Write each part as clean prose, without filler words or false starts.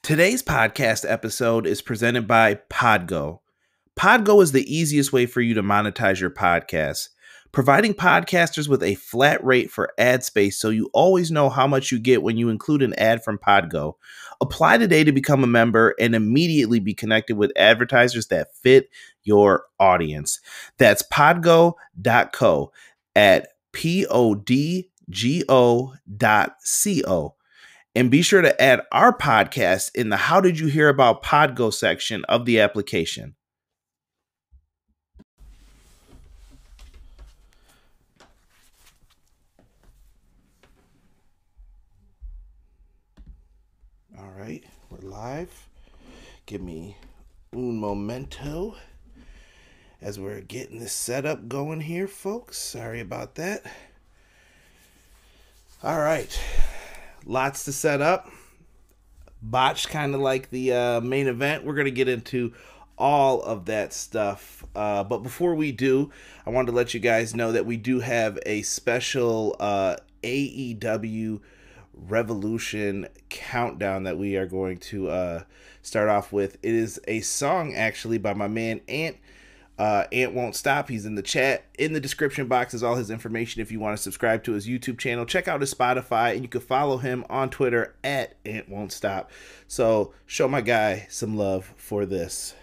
Today's podcast episode is presented by Podgo. Podgo is the easiest way for you to monetize your podcast, providing podcasters with a flat rate for ad space so you always know how much you get when you include an ad from Podgo. Apply today to become a member and immediately be connected with advertisers that fit your audience. That's podgo.co at podgo.co. And be sure to add our podcast in the How Did You Hear About Podgo section of the application. All right, we're live. Give me un momento as we're getting this setup going here, folks. Sorry about that. All right. Lots to set up. Botched, kind of like the main event. We're going to get into all of that stuff. But before we do, I wanted to let you guys know that we do have a special AEW Revolution countdown that we are going to start off with. It is a song, actually, by my man Ant. Ant Won't Stop. He's in the chat. In the description box is all his information if you want to subscribe to his YouTube channel. Check out his Spotify, and you can follow him on Twitter at Ant Won't Stop. So show my guy some love for this.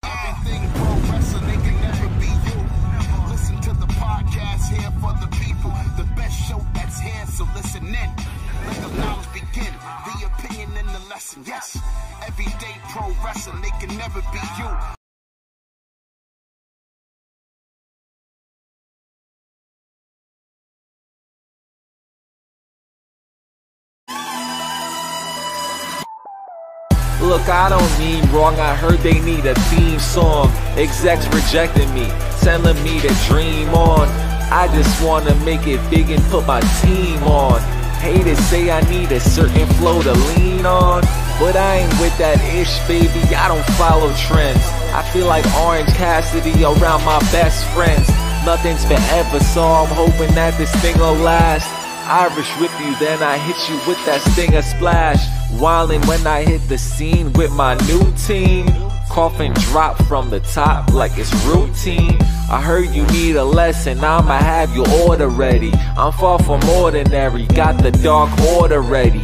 Everything pro wrestling, they can never be you. Listen to the podcast here for the people. The best show that's here, so listen in. Let the knowledge begin, the opinion and the lesson. Yes, everyday pro wrestling, they can never be you. Look, I don't mean wrong, I heard they need a theme song. Execs rejecting me, telling me to dream on. I just wanna make it big and put my team on. Haters say I need a certain flow to lean on, but I ain't with that ish, baby, I don't follow trends. I feel like Orange Cassidy around my best friends. Nothing's forever, so I'm hoping that this thing will last. Irish whip you, then I hit you with that stinger splash. Wildin' when I hit the scene with my new team. Coffin drop from the top like it's routine. I heard you need a lesson, I'ma have your order ready. I'm far from ordinary, got the dark order ready.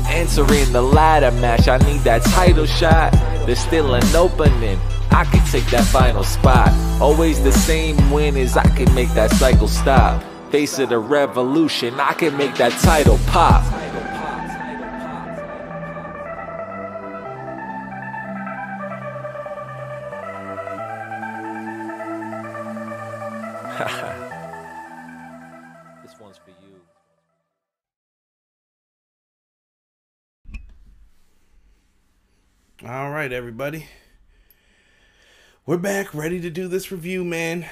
Entering the ladder match, I need that title shot. There's still an opening, I can take that final spot. Always the same winners, I can make that cycle stop. Face of the revolution, I can make that title pop. This one's for you. All right, everybody. We're back, ready to do this review, man.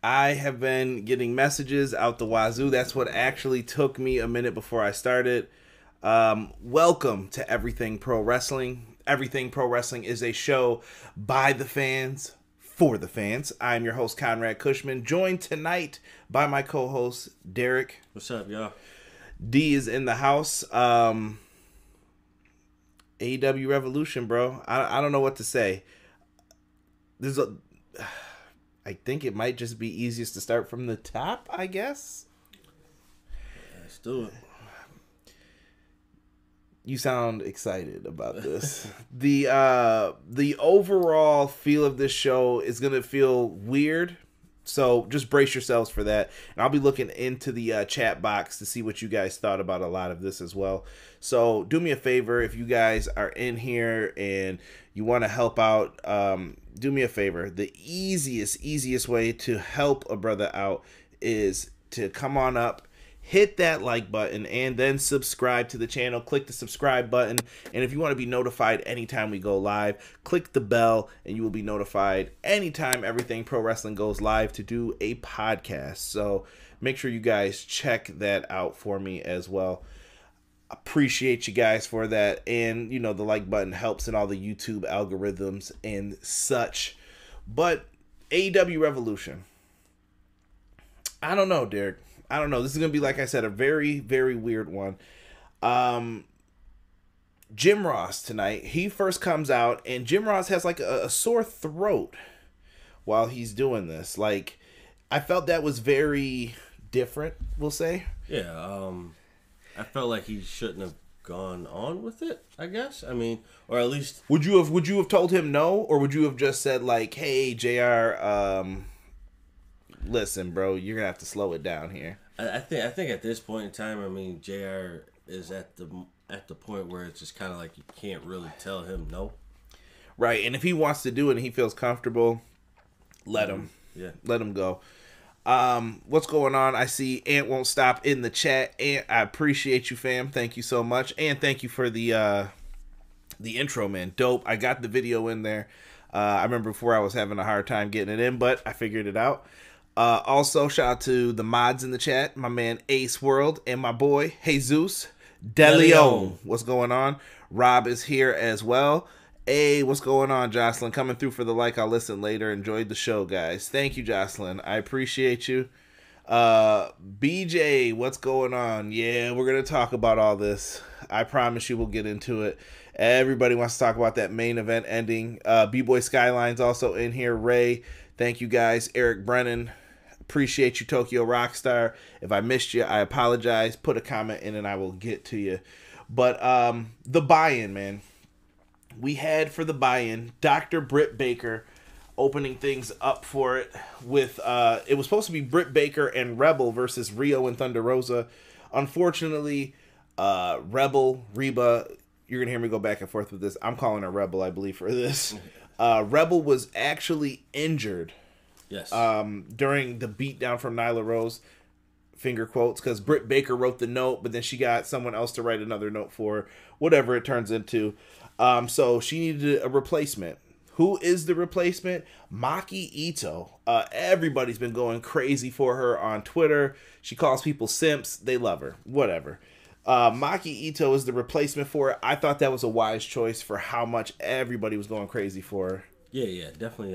I have been getting messages out the wazoo. That's what actually took me a minute before I started. Welcome to Everything Pro Wrestling. Everything Pro Wrestling is a show by the fans, for the fans. I'm your host, Conrad Cushman, joined tonight by my co-host, Derek. What's up, y'all? D is in the house. AEW Revolution, bro. I don't know what to say. I think it might just be easiest to start from the top, I guess. Let's do it. You sound excited about this. The overall feel of this show is going to feel weird, so just brace yourselves for that. And I'll be looking into the chat box to see what you guys thought about a lot of this as well. So do me a favor, if you guys are in here and you want to help out, do me a favor. The easiest way to help a brother out is to come on up, hit that like button, and then subscribe to the channel. Click the subscribe button, and if you want to be notified anytime we go live, click the bell and you will be notified anytime Everything Pro Wrestling goes live to do a podcast. So make sure you guys check that out for me as well. Appreciate you guys for that. And you know, the like button helps in all the YouTube algorithms and such. But AEW Revolution, I don't know, Derek. I don't know. This is going to be, like I said, a very, very weird one. Jim Ross tonight, he first comes out, and Jim Ross has like a sore throat while he's doing this. Like, I felt that was very different, we'll say. Yeah, I felt like he shouldn't have gone on with it, I guess. I mean, or at least... Would you have told him no, or would you have just said, like, hey, JR, listen, bro, you're going to have to slow it down here? I think at this point in time, I mean, JR is at the point where it's just kind of like you can't really tell him no. Right, and if he wants to do it and he feels comfortable, let him. Yeah. Let him go. What's going on? I see Ant Won't Stop in the chat. Ant, I appreciate you, fam. Thank you so much. And thank you for the intro, man. Dope. I got the video in there. I remember before I was having a hard time getting it in, but I figured it out. Also, shout out to the mods in the chat. My man Ace World and my boy Jesus DeLeon. What's going on? Rob is here as well. Hey, what's going on, Jocelyn? Coming through for the like. I'll listen later. Enjoyed the show, guys. Thank you, Jocelyn. I appreciate you. BJ, what's going on? Yeah, we're going to talk about all this. I promise you we'll get into it. Everybody wants to talk about that main event ending. B-Boy Skyline's also in here. Ray, thank you, guys. Eric Brennan, appreciate you, Tokyo Rockstar. If I missed you, I apologize. Put a comment in and I will get to you. But the buy-in, man. We had for the buy-in Dr. Britt Baker opening things up for it with it was supposed to be Britt Baker and Rebel versus Rio and Thunder Rosa. Unfortunately, Rebel, Reba, you're gonna hear me go back and forth with this. I'm calling her Rebel, I believe, for this. Rebel was actually injured. Yes. During the beatdown from Nyla Rose, finger quotes, because Britt Baker wrote the note, but then she got someone else to write another note for her, whatever it turns into. So she needed a replacement. Who is the replacement? Maki Ito. Everybody's been going crazy for her on Twitter. She calls people simps. They love her. Whatever. Maki Ito is the replacement for her. I thought that was a wise choice for how much everybody was going crazy for her. Yeah, definitely.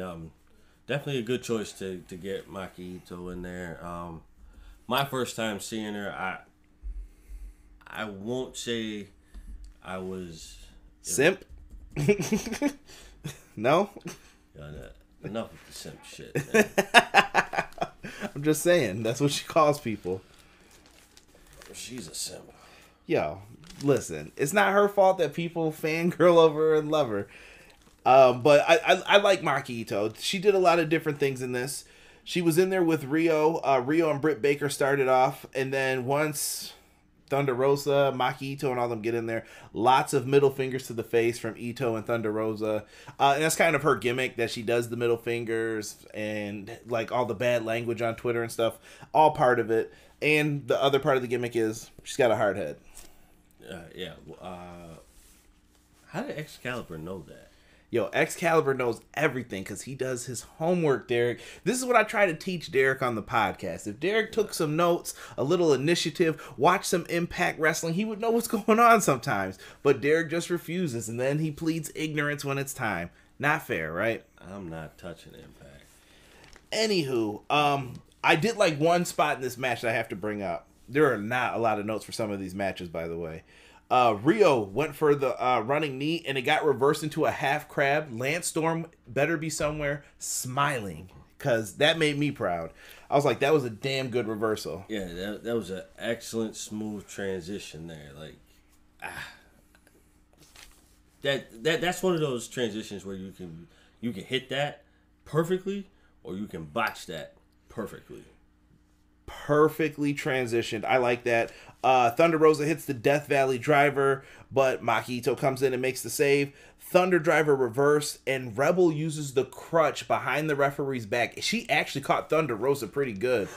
Definitely a good choice to get Maki Ito in there. My first time seeing her, I won't say I was simp. No. Enough with the simp shit, man. I'm just saying that's what she calls people. She's a simp. Yo, listen, it's not her fault that people fangirl over her and love her. But I like Maki Ito. She did a lot of different things in this. She was in there with Rio. Rio and Britt Baker started off, and then once Thunder Rosa, Maki Ito, and all them get in there, lots of middle fingers to the face from Ito and Thunder Rosa. And that's kind of her gimmick, that she does the middle fingers and like all the bad language on Twitter and stuff. All part of it. And the other part of the gimmick is she's got a hard head. Yeah. How did Excalibur know that? Yo, Excalibur knows everything because he does his homework, Derek. This is what I try to teach Derek on the podcast. If Derek took some notes, a little initiative, watched some Impact Wrestling, he would know what's going on sometimes. But Derek just refuses, and then he pleads ignorance when it's time. Not fair, right? I'm not touching Impact. Anywho, I did like one spot in this match that I have to bring up. There are not a lot of notes for some of these matches, by the way. Rio went for the running knee, and it got reversed into a half crab. Lance Storm better be somewhere smiling, because that made me proud. I was like, that was a damn good reversal. Yeah, that was an excellent, smooth transition there. Like, that's one of those transitions where you can hit that perfectly, or you can botch that perfectly. Perfectly transitioned. I like that. Thunder Rosa hits the Death Valley Driver, but Maki Ito comes in and makes the save. Thunder Driver reverse, and Rebel uses the crutch behind the referee's back. She actually caught Thunder Rosa pretty good.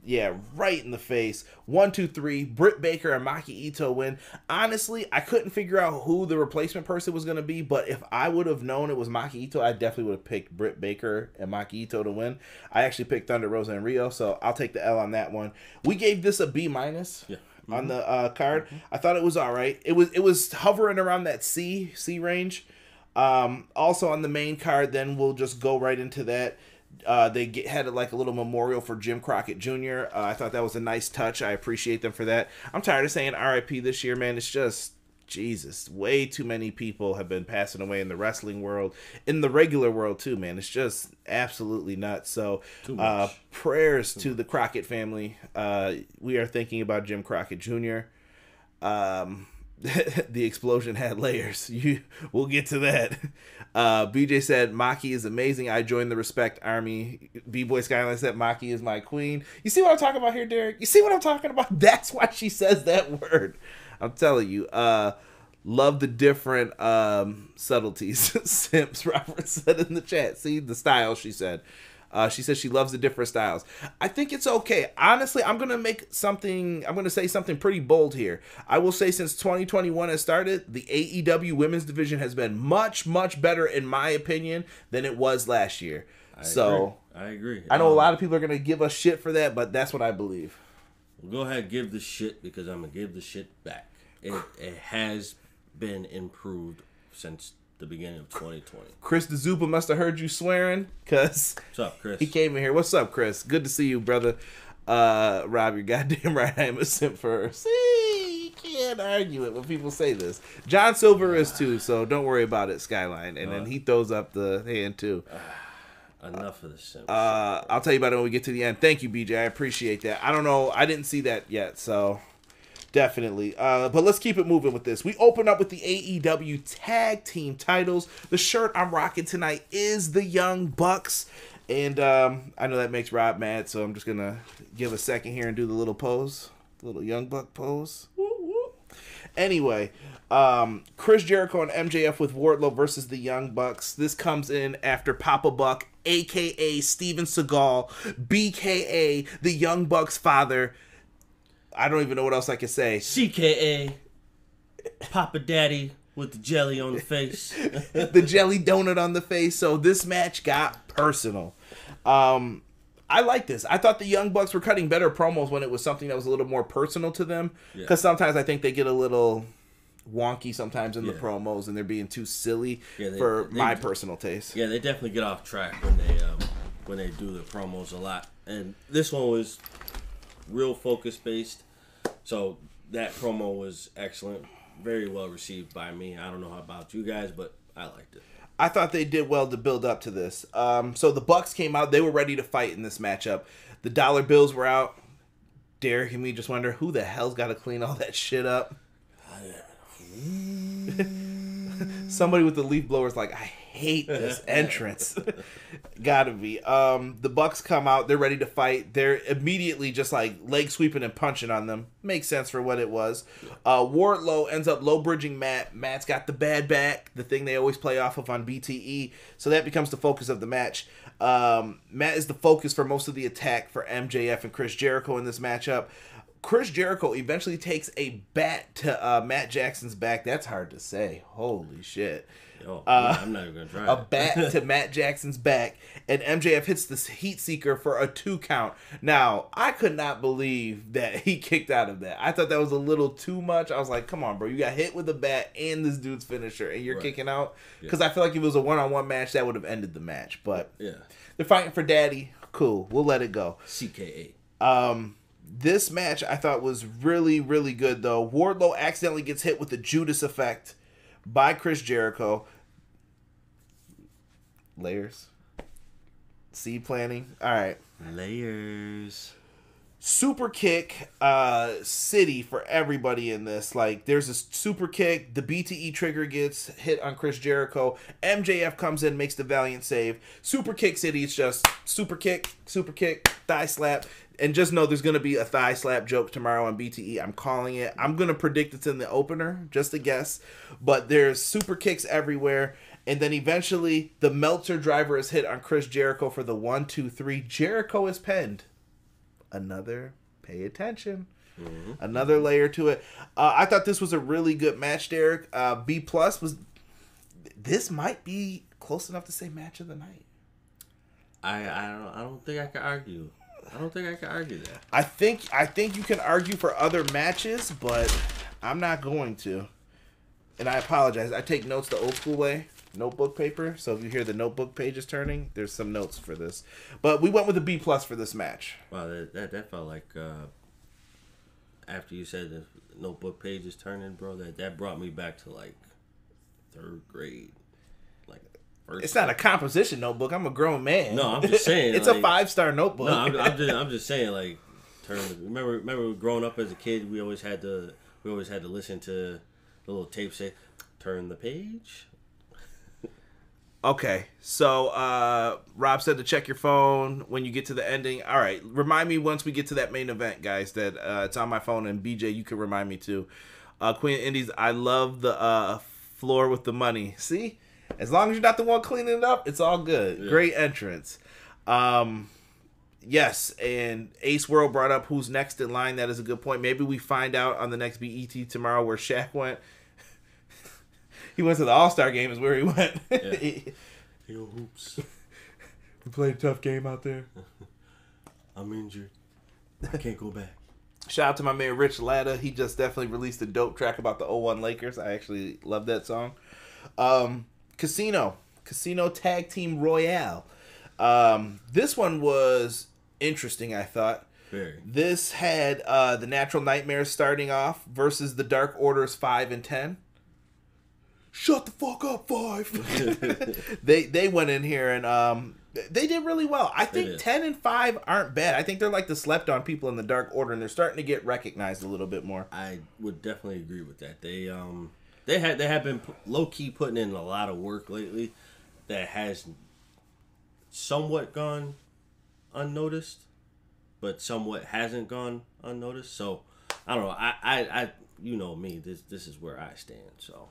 Yeah, right in the face. 1, 2, 3. Britt Baker and Maki Ito win. Honestly, I couldn't figure out who the replacement person was going to be, but if I would have known it was Maki Ito, I definitely would have picked Britt Baker and Maki Ito to win. I actually picked Thunder Rosa and Rio, so I'll take the L on that one. We gave this a B-. Yeah. On the card. I thought it was all right. It was hovering around that C range. Also on the main card, then we'll just go right into that. They had like a little memorial for Jim Crockett Jr. I thought that was a nice touch. I appreciate them for that. I'm tired of saying RIP this year, man. It's just, Jesus, way too many people have been passing away in the wrestling world, in the regular world too, man. It's just absolutely nuts. So prayers to the Crockett family. We are thinking about Jim Crockett Jr. The explosion had layers. We'll get to that. BJ said Maki is amazing. I joined the Respect Army. B-Boy Skyline said Maki is my queen. You see what I'm talking about here, Derek? You see what I'm talking about? That's why she says that word. I'm telling you. Love the different subtleties. Simps, Robert said in the chat. See the style, she said. She says she loves the different styles. I think it's okay. Honestly, I'm going to say something pretty bold here. I will say since 2021 has started, the AEW women's division has been much, much better, in my opinion, than it was last year. I agree. I know a lot of people are going to give us shit for that, but that's what I believe. Well, go ahead, give the shit, because I'm going to give the shit back. It has been improved since the beginning of 2020. Chris DeZupa must have heard you swearing, because what's up, Chris? He came in here. What's up, Chris? Good to see you, brother. Rob, you're goddamn right. I am a simp for her. See, you can't argue it when people say this. John Silver is too, so don't worry about it, Skyline. And then he throws up the hand too. Enough of the simp. I'll tell you about it when we get to the end. Thank you, BJ. I appreciate that. I don't know. I didn't see that yet, so definitely. But let's keep it moving with this. We open up with the AEW Tag Team titles. The shirt I'm rocking tonight is the Young Bucks. And I know that makes Rob mad, so I'm just going to give a second here and do the little pose. The little Young Buck pose. Woo, woo. Anyway, Chris Jericho and MJF with Wardlow versus the Young Bucks. This comes in after Papa Buck, a.k.a. Steven Seagal, b.k.a. the Young Bucks' father. I don't even know what else I can say. CKA Papa Daddy with the jelly on the face. The jelly donut on the face. So this match got personal. I like this. I thought the Young Bucks were cutting better promos when it was something that was a little more personal to them. Because sometimes I think they get a little wonky sometimes in the promos and they're being too silly for my personal taste. Yeah, they definitely get off track when they do the promos a lot. And this one was real focus based, so that promo was excellent, very well received by me. I don't know about you guys, but I liked it. I thought they did well to build up to this. So the Bucks came out, they were ready to fight in this matchup. The dollar bills were out. Derek and me just wonder who the hell's got to clean all that shit up. Somebody with the leaf blower's like, I hate this entrance. Gotta be. The Bucks come out, they're ready to fight. They're immediately just like leg sweeping and punching on them. Makes sense for what it was. Wardlow ends up low bridging Matt. Matt's got the bad back, the thing they always play off of on BTE. So that becomes the focus of the match. Matt is the focus for most of the attack for MJF and Chris Jericho in this matchup. Chris Jericho eventually takes a bat to Matt Jackson's back. That's hard to say. Holy shit. Yo, I'm not even going to try a bat to Matt Jackson's back, and MJF hits this heat seeker for a 2 count. Now, I could not believe that he kicked out of that. I thought that was a little too much. I was like, come on, bro. You got hit with a bat and this dude's finisher, and you're kicking out? Because I feel like if it was a one-on-one match, that would have ended the match. But they're fighting for daddy. Cool. We'll let it go. CKA. This match I thought was really, really good, though. Wardlow accidentally gets hit with the Judas effect by Chris Jericho. Layers. Seed planning. All right. Layers. Super kick city for everybody in this. Like, there's a super kick. The BTE trigger gets hit on Chris Jericho. MJF comes in, makes the valiant save. Super kick city. It's just super kick, thigh slap. And just know there's going to be a thigh slap joke tomorrow on BTE. I'm calling it. I'm going to predict it's in the opener, just a guess. But there's super kicks everywhere. And then eventually the Meltzer driver is hit on Chris Jericho for the 1, 2, 3. Jericho is pinned. Another, pay attention. Mm-hmm. Another layer to it. I thought this was a really good match, Derek. B+ was. This might be close enough to say match of the night. I don't think I can argue. I don't think I can argue that. I think you can argue for other matches, but I'm not going to. And I apologize. I take notes the old school way. notebook paper. So if you hear the notebook pages turning, there's some notes for this. But we went with a B+ for this match. Wow, that felt like after you said the notebook pages turning, bro. That brought me back to like 3rd grade. Like it's not a composition notebook. I'm a grown man. No, I'm just saying it's like, a 5-star notebook. No, I'm just saying like turn. Remember growing up as a kid, we always had to listen to the little tape say, "Turn the page." Okay, so Rob said to check your phone when you get to the ending. All right, remind me once we get to that main event, guys, that it's on my phone, and BJ, you can remind me too. Queen of Indies, I love the floor with the money. See? As long as you're not the one cleaning it up, it's all good. Yeah. Great entrance. Yes, and Ace World brought up who's next in line. That is a good point. Maybe we find out on the next BET tomorrow where Shaq went. He went to the All-Star game is where he went. Yeah. Yo, hoops. We played a tough game out there. I'm injured. I can't go back. Shout out to my man Rich Latta. He just definitely released a dope track about the 01 Lakers. I actually love that song. Casino Tag Team Royale. This one was interesting, I thought. Very. This had the Natural Nightmares starting off versus the Dark Orders 5 and 10. Shut the fuck up, 5. They went in here and they did really well. I think 10 and 5 aren't bad. I think they're like the slept on people in the Dark Order, and they're starting to get recognized a little bit more. I would definitely agree with that. They have been low key putting in a lot of work lately that has somewhat gone unnoticed, but somewhat hasn't gone unnoticed. So I don't know. I you know me. This is where I stand. So.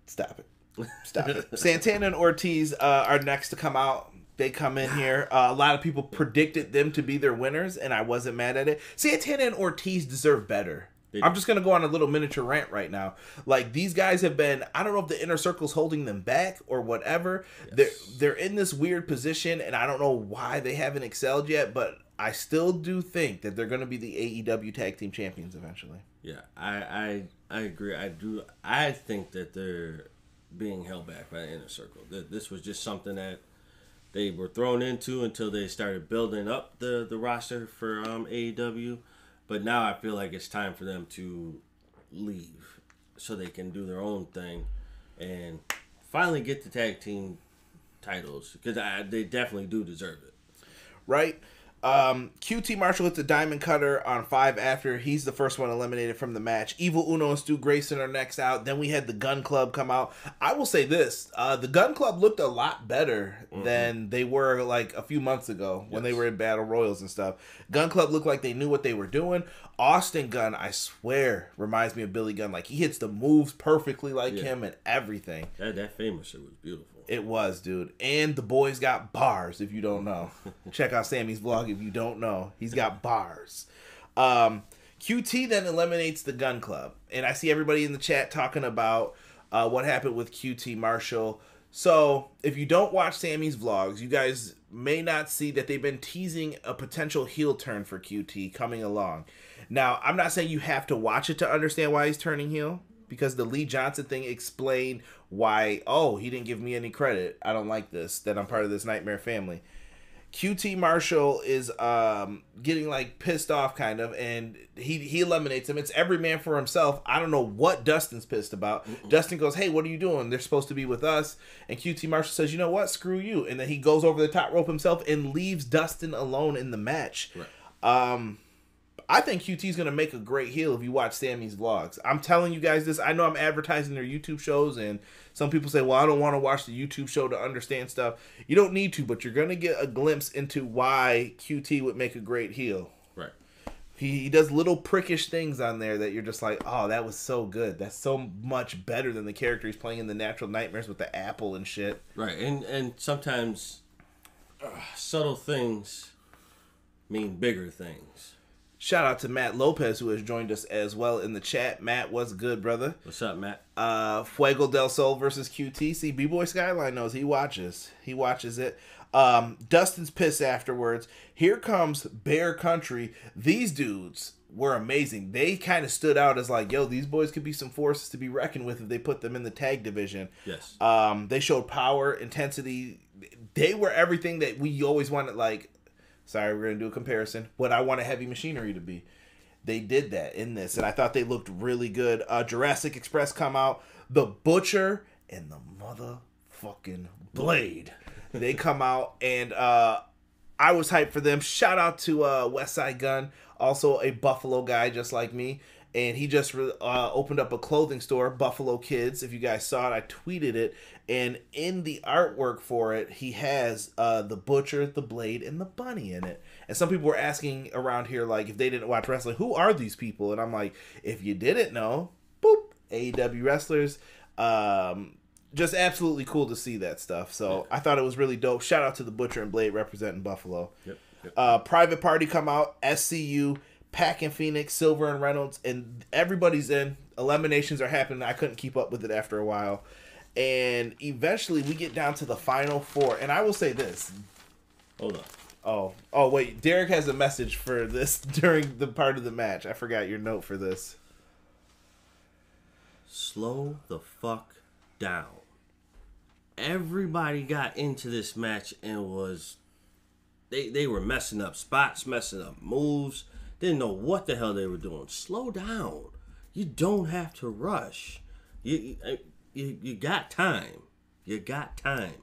Stop it. Santana and Ortiz are next to come out. They come in here. A lot of people predicted them to be their winners, and I wasn't mad at it. Santana and Ortiz deserve better. I'm just going to go on a little miniature rant right now. Like, these guys have been, I don't know if the inner circle's holding them back or whatever. Yes. They're in this weird position, and I don't know why they haven't excelled yet, but I still do think that they're going to be the AEW Tag Team Champions eventually. Yeah, I agree. I think that they're being held back by the inner circle. This was just something that they were thrown into until they started building up the roster for AEW. But now I feel like it's time for them to leave so they can do their own thing and finally get the tag team titles, because they definitely do deserve it. Right? QT Marshall hits a diamond cutter on 5 after. He's the first one eliminated from the match. Evil Uno and Stu Grayson are next out. Then we had the Gun Club come out. I will say this. The Gun Club looked a lot better than they were like a few months ago when they were in Battle Royals and stuff. Gun Club looked like they knew what they were doing. Austin Gunn, I swear, reminds me of Billy Gunn. Like, he hits the moves perfectly like him and everything. That famous shit was beautiful. It was, dude. And the boy's got bars, if you don't know. Check out Sammy's vlog if you don't know. He's got bars. QT then eliminates the Gun Club. And I see everybody in the chat talking about what happened with QT Marshall. So, if you don't watch Sammy's vlogs, you guys may not see that they've been teasing a potential heel turn for QT coming along. Now, I'm not saying you have to watch it to understand why he's turning heel, because the Lee Johnson thing explained why, he didn't give me any credit. I don't like this, that I'm part of this nightmare family. QT Marshall is getting like pissed off kind of, and he eliminates him. It's every man for himself. I don't know what Dustin's pissed about. Dustin goes, hey, what are you doing? They're supposed to be with us. And QT Marshall says, you know what? Screw you. And then he goes over the top rope himself and leaves Dustin alone in the match. Right. I think QT's going to make a great heel if you watch Sammy's vlogs. I'm telling you guys this. I know I'm advertising their YouTube shows, and some people say, well, I don't want to watch the YouTube show to understand stuff. You don't need to, but you're going to get a glimpse into why QT would make a great heel. Right. He does little prickish things on there that you're just like, oh, that was so good. That's so much better than the character he's playing in the Natural Nightmares with the apple and shit. Right, and sometimes subtle things mean bigger things. Shout out to Matt Lopez, who has joined us as well in the chat. Matt, what's good, brother? What's up, Matt? Fuego del Sol versus QT. See, B-Boy Skyline knows. He watches it. Dustin's pissed afterwards. Here comes Bear Country. These dudes were amazing. They kind of stood out as like, yo, these boys could be some forces to be reckoned with if they put them in the tag division. Yes. They showed power, intensity. They were everything that we always wanted. Like, sorry, we're gonna do a comparison. What I want a Heavy Machinery to be. They did that in this, and I thought they looked really good. Jurassic Express come out. The Butcher and the motherfucking Blade. They come out, and I was hyped for them. Shout out to Westside Gunn, also a Buffalo guy just like me. And he just opened up a clothing store, Buffalo Kids. If you guys saw it, I tweeted it. And in the artwork for it, he has the Butcher, the Blade, and the Bunny in it. And some people were asking around here, like, if they didn't watch wrestling, who are these people? And I'm like, if you didn't know, boop, AEW wrestlers. Just absolutely cool to see that stuff. So I thought it was really dope. Shout out to the Butcher and Blade representing Buffalo. Yep. Private Party come out, SCU, Pac and Phoenix, Silver and Reynolds, and everybody's in. Eliminations are happening. I couldn't keep up with it after a while. And eventually we get down to the final four. And I will say this. Hold on. Oh, wait. Derek has a message for this during the part of the match. I forgot your note for this. Slow the fuck down. Everybody got into this match and was... They were messing up spots, messing up moves. Didn't know what the hell they were doing. Slow down. You don't have to rush. You got time. You got time.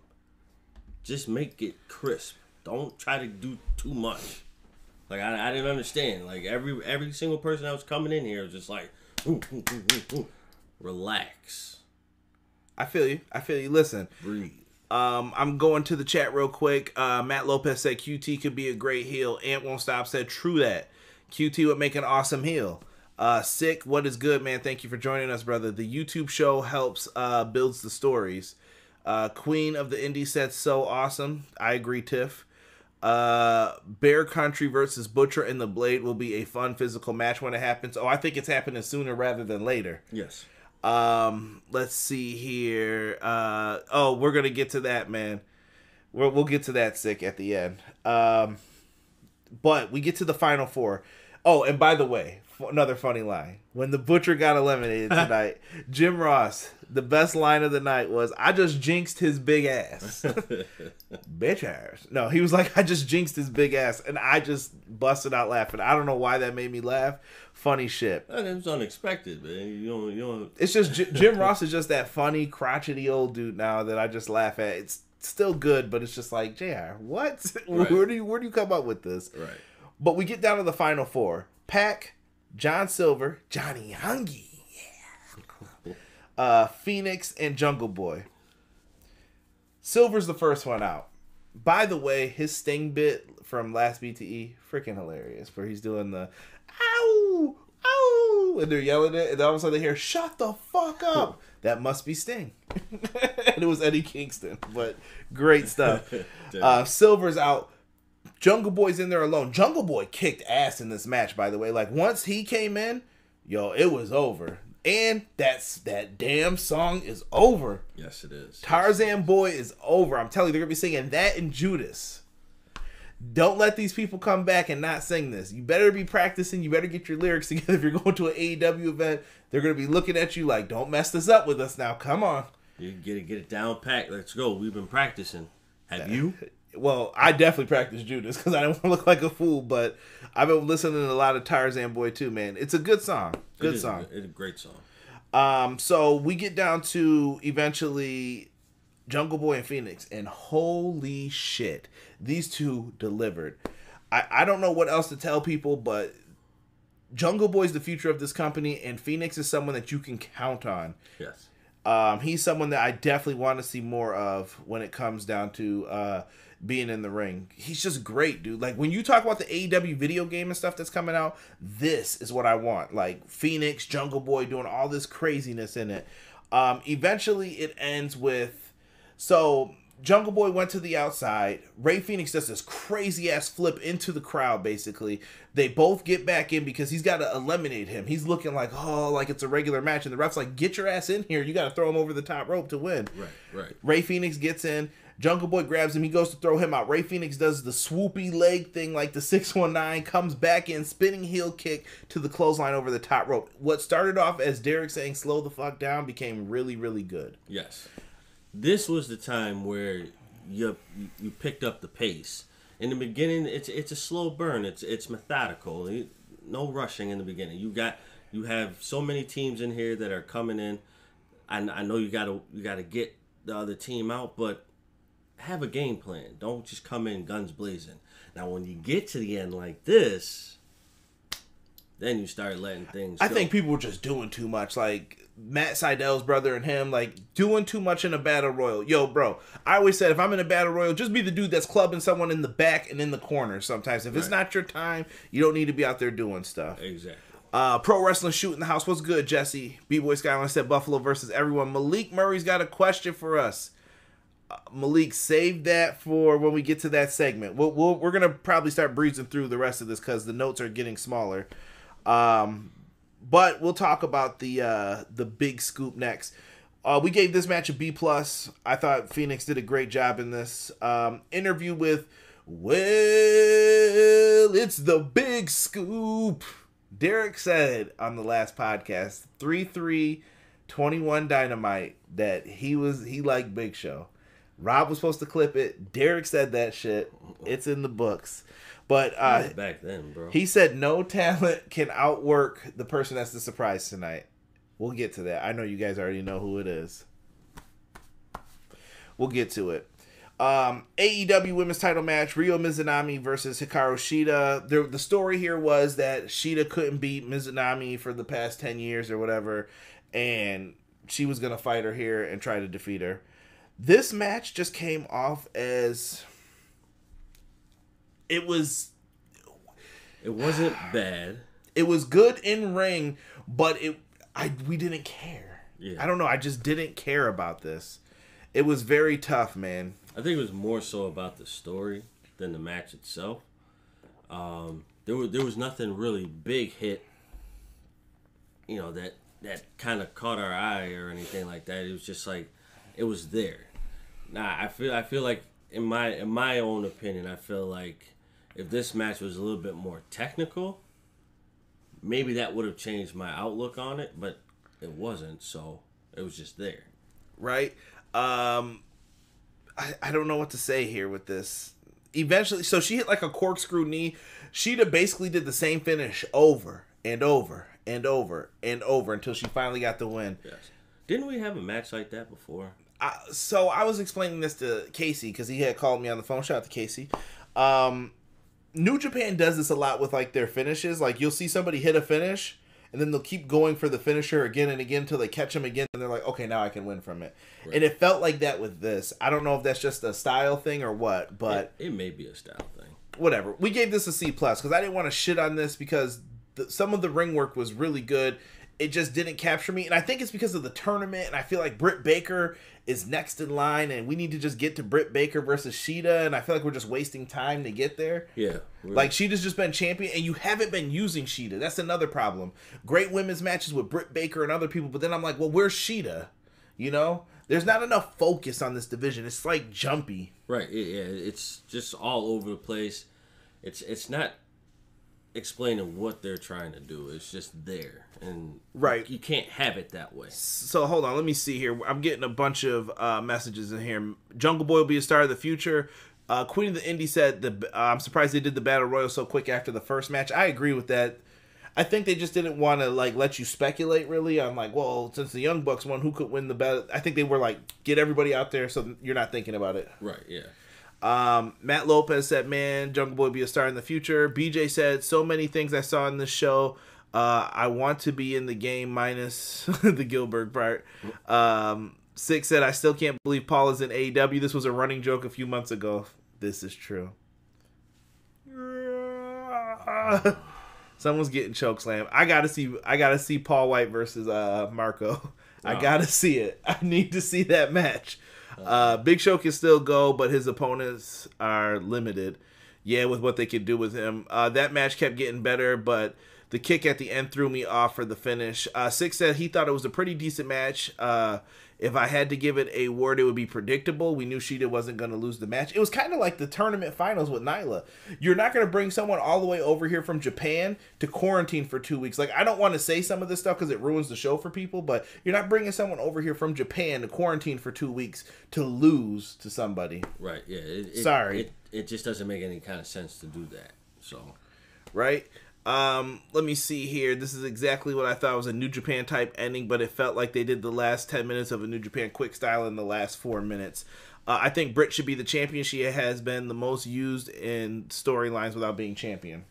Just make it crisp. Don't try to do too much. Like I didn't understand. Like every single person that was coming in here was just like, ooh, relax. I feel you. Listen. Breathe. I'm going to the chat real quick. Matt Lopez said QT could be a great heel. Ant Won't Stop said true that. QT would make an awesome heel. Sick, what is good, man? Thank you for joining us, brother. The YouTube show helps builds the stories. Queen of the Indies said so awesome. I agree, Tiff. Bear Country versus Butcher and the Blade will be a fun physical match when it happens. Oh, I think it's happening sooner rather than later. Yes. Let's see here. We're gonna get to that, man. We'll get to that, Sick, at the end. But we get to the final four. Oh, and by the way, another funny line. When the Butcher got eliminated tonight, Jim Ross, the best line of the night was, I just jinxed his big ass. Bitch ass. No, he was like, I just jinxed his big ass. And I just busted out laughing. I don't know why that made me laugh. Funny shit. It was unexpected, man. You don't... It's just, Jim Ross is just that funny, crotchety old dude now that I just laugh at. It's still good, but it's just like, JR, what? Right. Where do you come up with this? Right. But we get down to the final four. Pac, John Silver, Johnny Hungy, yeah. Phoenix, and Jungle Boy. Silver's the first one out. By the way, his Sting bit from last BTE, freaking hilarious, where he's doing the ow, ow, and they're yelling it, and all of a sudden they hear, shut the fuck up. That must be Sting. And it was Eddie Kingston, but great stuff. Silver's out. Jungle Boy's in there alone. Jungle Boy kicked ass in this match, by the way. Like, once he came in, yo, it was over. And that damn song is over. Yes, it is. Tarzan Boy is over. I'm telling you, they're going to be singing that and Judas. Don't let these people come back and not sing this. You better be practicing. You better get your lyrics together. If you're going to an AEW event, they're going to be looking at you like, don't mess this up with us now. Come on. You get it down packed. Let's go. We've been practicing. Have you? Well, I definitely practiced Judas because I didn't want to look like a fool, but I've been listening to a lot of Tarzan Boy too, man. It's a good song. Good song. It's a great song. So we get down to eventually Jungle Boy and Phoenix, and holy shit, these two delivered. I don't know what else to tell people, but Jungle Boy's the future of this company, and Phoenix is someone that you can count on. Yes. He's someone that I definitely want to see more of when it comes down to being in the ring. He's just great, dude. Like, when you talk about the AEW video game and stuff that's coming out, this is what I want. Like, Phoenix, Jungle Boy doing all this craziness in it. Eventually, it ends with... So, Jungle Boy went to the outside. Ray Phoenix does this crazy-ass flip into the crowd, basically. They both get back in because he's got to eliminate him. He's looking like, oh, like it's a regular match. And the ref's like, get your ass in here. You got to throw him over the top rope to win. Right. Ray Phoenix gets in. Jungle Boy grabs him. He goes to throw him out. Rey Fenix does the swoopy leg thing like the 619, comes back in, spinning heel kick to the clothesline over the top rope. What started off as Derek saying slow the fuck down became really, really good. Yes. This was the time where you picked up the pace. In the beginning, it's a slow burn. It's methodical. No rushing in the beginning. You have so many teams in here that are coming in. I know you gotta get the other team out, but have a game plan. Don't just come in guns blazing. Now, when you get to the end like this, then you start letting things go. I think people were just doing too much. Like, Matt Seidel's brother and him, like, doing too much in a battle royal. Yo, bro, I always said, if I'm in a battle royal, just be the dude that's clubbing someone in the back and in the corner sometimes. If it's not your time, you don't need to be out there doing stuff. Exactly. Pro Wrestling Shoot in the House. What's good, Jesse? B-Boy Skyline said Buffalo versus everyone. Malik Murray's got a question for us. Malik, save that for when we get to that segment. We're going to probably start breezing through the rest of this because the notes are getting smaller. But we'll talk about the big scoop next. We gave this match a B+. I thought Phoenix did a great job in this. Interview with, well, it's the big scoop. Derek said on the last podcast, 3/3/21 Dynamite, that he liked Big Show. Rob was supposed to clip it. Derek said that shit. It's in the books. But back then, bro. He said no talent can outwork the person that's the surprise tonight. We'll get to that. I know you guys already know who it is. We'll get to it. AEW Women's Title Match, Ryo Mizunami versus Hikaru Shida. The story here was that Shida couldn't beat Mizunami for the past 10 years or whatever, and she was going to fight her here and try to defeat her. This match just came off as... It wasn't bad. It was good in ring, but we didn't care. Yeah. I don't know. I just didn't care about this. It was very tough, man. I think it was more so about the story than the match itself. There was nothing really big hit, that kind of caught our eye or anything like that. It was just like it was there. Now I feel like in my own opinion, I feel like if this match was a little bit more technical, maybe that would have changed my outlook on it, but it wasn't, so it was just there. Right? I don't know what to say here with this. Eventually, so she hit like a corkscrew knee. Shida basically did the same finish over and over and over and over until she finally got the win. Yes. Didn't we have a match like that before? So I was explaining this to Casey because he had called me on the phone. Shout out to Casey. New Japan does this a lot with like their finishes. Like you'll see somebody hit a finish and then they'll keep going for the finisher again and again until they catch them again and they're like, okay, now I can win from it. Right. And it felt like that with this. I don't know if that's just a style thing or what, but it may be a style thing. Whatever. We gave this a C+ because I didn't want to shit on this because some of the ring work was really good. It just didn't capture me. And I think it's because of the tournament. And I feel like Britt Baker is next in line. And we need to just get to Britt Baker versus Shida. And I feel like we're just wasting time to get there. Yeah. Really. Like, Shida's just been champion. And you haven't been using Shida. That's another problem. Great women's matches with Britt Baker and other people. But then I'm like, well, where's Shida? You know? There's not enough focus on this division. It's like jumpy. Right. Yeah. It's just all over the place. It's not explaining what they're trying to do. It's just there, and right, you can't have it that way. So hold on, let me see here. I'm getting a bunch of messages in here. Jungle Boy will be a star of the future. Queen of the Indie said I'm surprised they did the battle royal so quick after the first match. I agree with that. I think they just didn't want to like let you speculate really on like, well, since the Young Bucks won, who could win the battle? I think they were like, get everybody out there so you're not thinking about it. Right. Yeah. Matt Lopez said, man, Jungle Boy will be a star in the future. BJ said, so many things I saw in this show. I want to be in the game minus the Gilbert part. Six said, I still can't believe Paul is in AEW. This was a running joke a few months ago. This is true. Someone's getting chokeslammed. I gotta see Paul White versus Marco. I gotta see it. I need to see that match. Big Show can still go, but his opponents are limited. Yeah, with what they can do with him. That match kept getting better, but The kick at the end threw me off for the finish. Six said he thought it was a pretty decent match. If I had to give it a word, it would be predictable. We knew Shida wasn't going to lose the match. It was kind of like the tournament finals with Nyla. You're not going to bring someone all the way over here from Japan to quarantine for 2 weeks. Like, I don't want to say some of this stuff because it ruins the show for people, but you're not bringing someone over here from Japan to quarantine for 2 weeks to lose to somebody. Right, yeah. Sorry. It just doesn't make any kind of sense to do that. So, right? Let me see here. This is exactly what I thought was a New Japan type ending, but it felt like they did the last 10 minutes of a New Japan quick style in the last 4 minutes. I think Britt should be the champion. She has been the most used in storylines without being champion.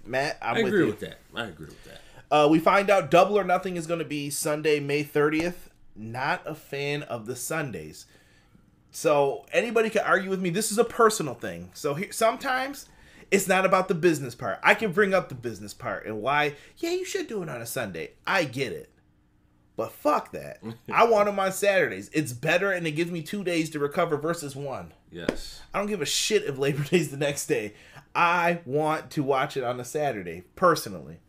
Matt, I agree with that. I agree with that. We find out Double or Nothing is going to be Sunday, May 30th. Not a fan of the Sundays. So anybody can argue with me. This is a personal thing. So sometimes it's not about the business part. I can bring up the business part and why, yeah, you should do it on a Sunday. I get it. But fuck that. I want them on Saturdays. It's better and it gives me 2 days to recover versus 1. Yes. I don't give a shit if Labor Day's the next day. I want to watch it on a Saturday, personally.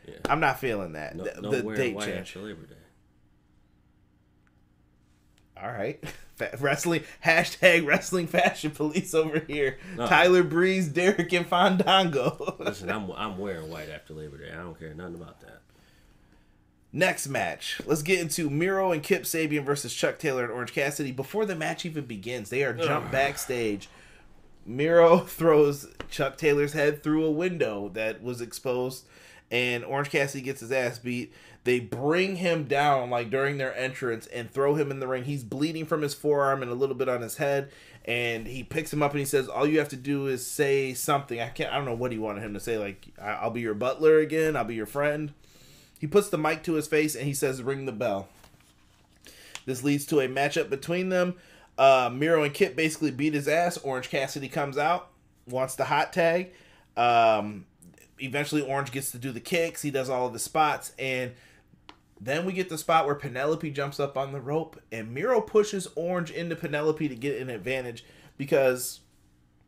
Yeah. I'm not feeling that. The date change. After Labor Day. All right. Wrestling #wrestling fashion police over here. No. Tyler Breeze, Derek, and Fandango. Listen, I'm wearing white after Labor Day. I don't care nothing about that. Next match. Let's get into Miro and Kip Sabian versus Chuck Taylor and Orange Cassidy. Before the match even begins, they are jumped backstage. Miro throws Chuck Taylor's head through a window that was exposed, and Orange Cassidy gets his ass beat. They bring him down like during their entrance and throw him in the ring. He's bleeding from his forearm and a little bit on his head. And he picks him up and he says, all you have to do is say something. I don't know what he wanted him to say. Like, I'll be your butler again. I'll be your friend. He puts the mic to his face and he says, ring the bell. This leads to a matchup between them. Miro and Kip basically beat his ass. Orange Cassidy comes out, wants the hot tag. Eventually Orange gets to do the kicks. He does all of the spots. And then we get the spot where Penelope jumps up on the rope and Miro pushes Orange into Penelope to get an advantage because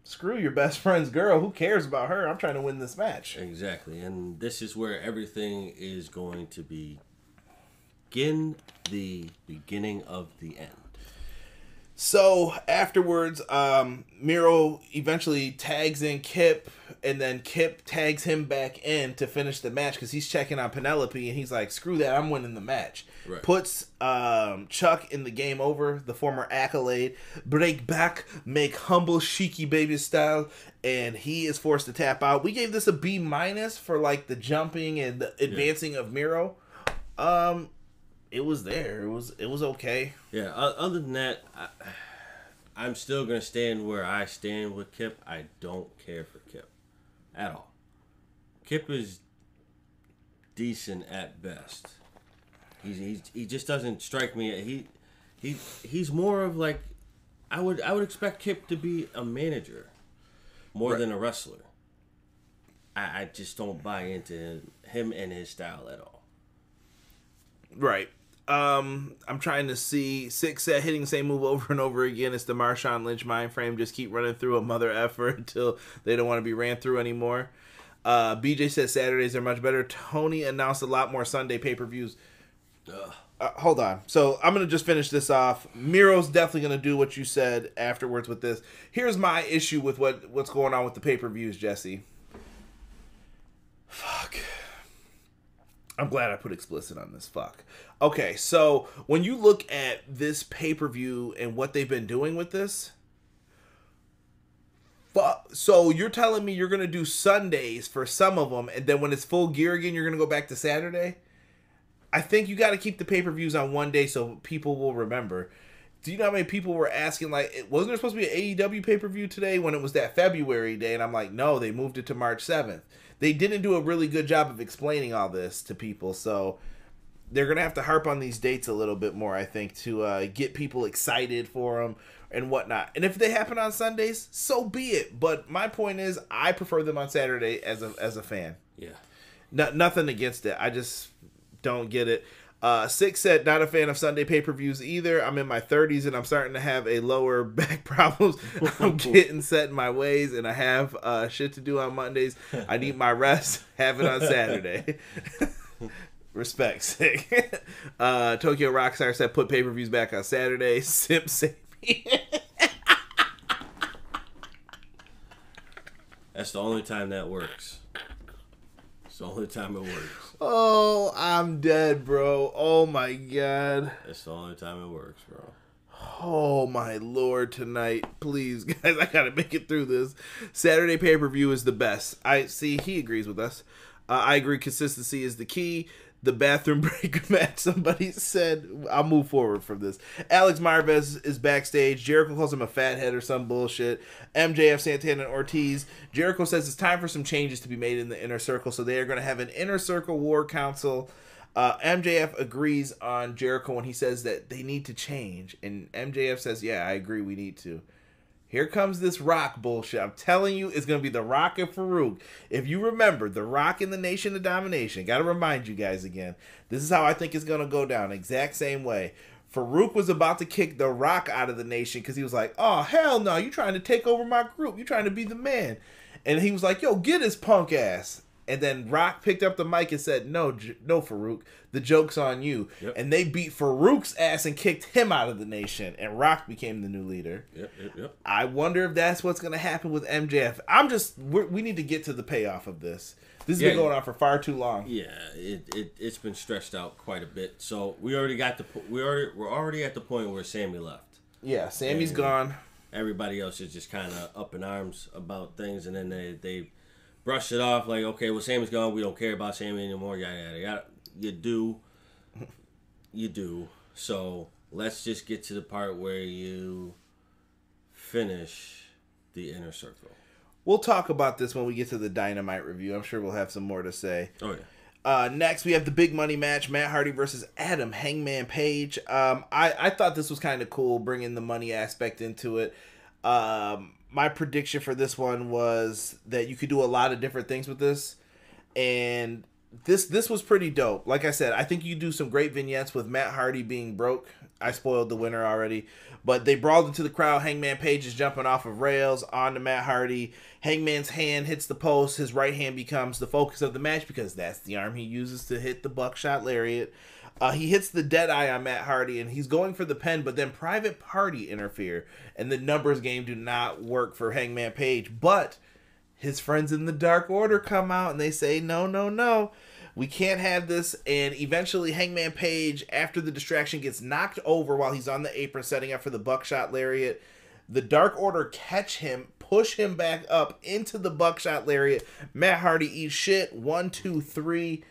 screw your best friend's girl. Who cares about her? I'm trying to win this match. Exactly. And this is where everything is going to begin the beginning of the end. So afterwards, Miro eventually tags in Kip, and then Kip tags him back in to finish the match because he's checking on Penelope, and he's like, screw that, I'm winning the match. Right. Puts Chuck in the game over, the former Accolade, break back, make humble, cheeky baby style, and he is forced to tap out. We gave this a B- for like the jumping and the advancing of Miro. It was there. It was okay. Yeah. Other than that, I'm still gonna stand where I stand with Kip. I don't care for Kip at all. Kip is decent at best. He just doesn't strike me. He's more of like I would expect Kip to be a manager more than a wrestler. I just don't buy into him and his style at all. Right. I'm trying to see Six set hitting the same move over and over again. It's the Marshawn Lynch mind frame. Just keep running through a mother effer until they don't want to be ran through anymore. BJ says Saturdays are much better. Tony announced a lot more Sunday pay-per-views. Hold on. So I'm going to just finish this off. Miro's definitely going to do what you said afterwards with this. Here's my issue with what's going on with the pay-per-views, Jesse. Fuck. I'm glad I put explicit on this. Fuck. Okay, so when you look at this pay-per-view and what they've been doing with this, so you're telling me you're going to do Sundays for some of them, and then when it's full gear again, you're going to go back to Saturday? I think you got to keep the pay-per-views on one day so people will remember. Do you know how many people were asking, like, wasn't there supposed to be an AEW pay-per-view today when it was that February day? And I'm like, no, they moved it to March 7th. They didn't do a really good job of explaining all this to people, so they're going to have to harp on these dates a little bit more, I think, to get people excited for them and whatnot. And if they happen on Sundays, so be it. But my point is, I prefer them on Saturday as a fan. Yeah. Nothing against it. I just don't get it. Six said, not a fan of Sunday pay-per-views either. I'm in my 30s and I'm starting to have a lower back problems. I'm getting set in my ways and I have shit to do on Mondays. I need my rest. Have it on Saturday. Respect, Sick. Tokyo Rockstar said, put pay-per-views back on Saturday. Simp save me. That's the only time that works. It's the only time it works. Oh, I'm dead, bro. Oh, my God. That's the only time it works, bro. Oh, my Lord, tonight. Please, guys, I got to make it through this. Saturday pay-per-view is the best. I see, he agrees with us. I agree, consistency is the key. The bathroom break match, somebody said. I'll move forward from this. Alex Marvez is backstage. Jericho calls him a fathead or some bullshit. MJF, Santana, and Ortiz. Jericho says it's time for some changes to be made in the inner circle, so they are going to have an inner circle war council. MJF agrees on Jericho when he says that they need to change, and MJF says, yeah, I agree, we need to. Here comes this Rock bullshit. I'm telling you, it's going to be The Rock and Farouk. If you remember, The Rock in the Nation of Domination, got to remind you guys again, this is how I think it's going to go down. Exact same way. Farouk was about to kick The Rock out of the Nation because he was like, oh, hell no, you trying to take over my group. You trying to be the man. And he was like, yo, get his punk ass. And then Rock picked up the mic and said, no, Farouk, the joke's on you. Yep. And they beat Farouk's ass and kicked him out of the Nation. And Rock became the new leader. Yep. I wonder if that's what's going to happen with MJF. We need to get to the payoff of this. This has been going on for far too long. Yeah, it's been stretched out quite a bit. So we're already at the point where Sammy left. Yeah, Sammy's gone. Everybody else is just kind of up in arms about things, and then they brush it off like, okay, well, Sammy's gone. We don't care about Sammy anymore. Yada, yada, yada. You do. So let's just get to the part where you finish the inner circle. We'll talk about this when we get to the Dynamite review. I'm sure we'll have some more to say. Oh, yeah. Next, we have the big money match, Matt Hardy versus Adam Hangman Page. I thought this was kind of cool, bringing the money aspect into it. My prediction for this one was that you could do a lot of different things with this, and this was pretty dope. Like I said, I think you do some great vignettes with Matt Hardy being broke. I spoiled the winner already, but they brawled into the crowd. Hangman Page is jumping off of rails onto Matt Hardy. Hangman's hand hits the post. His right hand becomes the focus of the match because that's the arm he uses to hit the buckshot lariat. He hits the dead eye on Matt Hardy, and he's going for the pin, but then Private Party interfere, and the numbers game do not work for Hangman Page. But his friends in the Dark Order come out, and they say, no, we can't have this. And eventually Hangman Page, after the distraction, gets knocked over while he's on the apron setting up for the buckshot lariat. The Dark Order catch him, push him back up into the buckshot lariat. Matt Hardy eats shit. 1, 2, 3.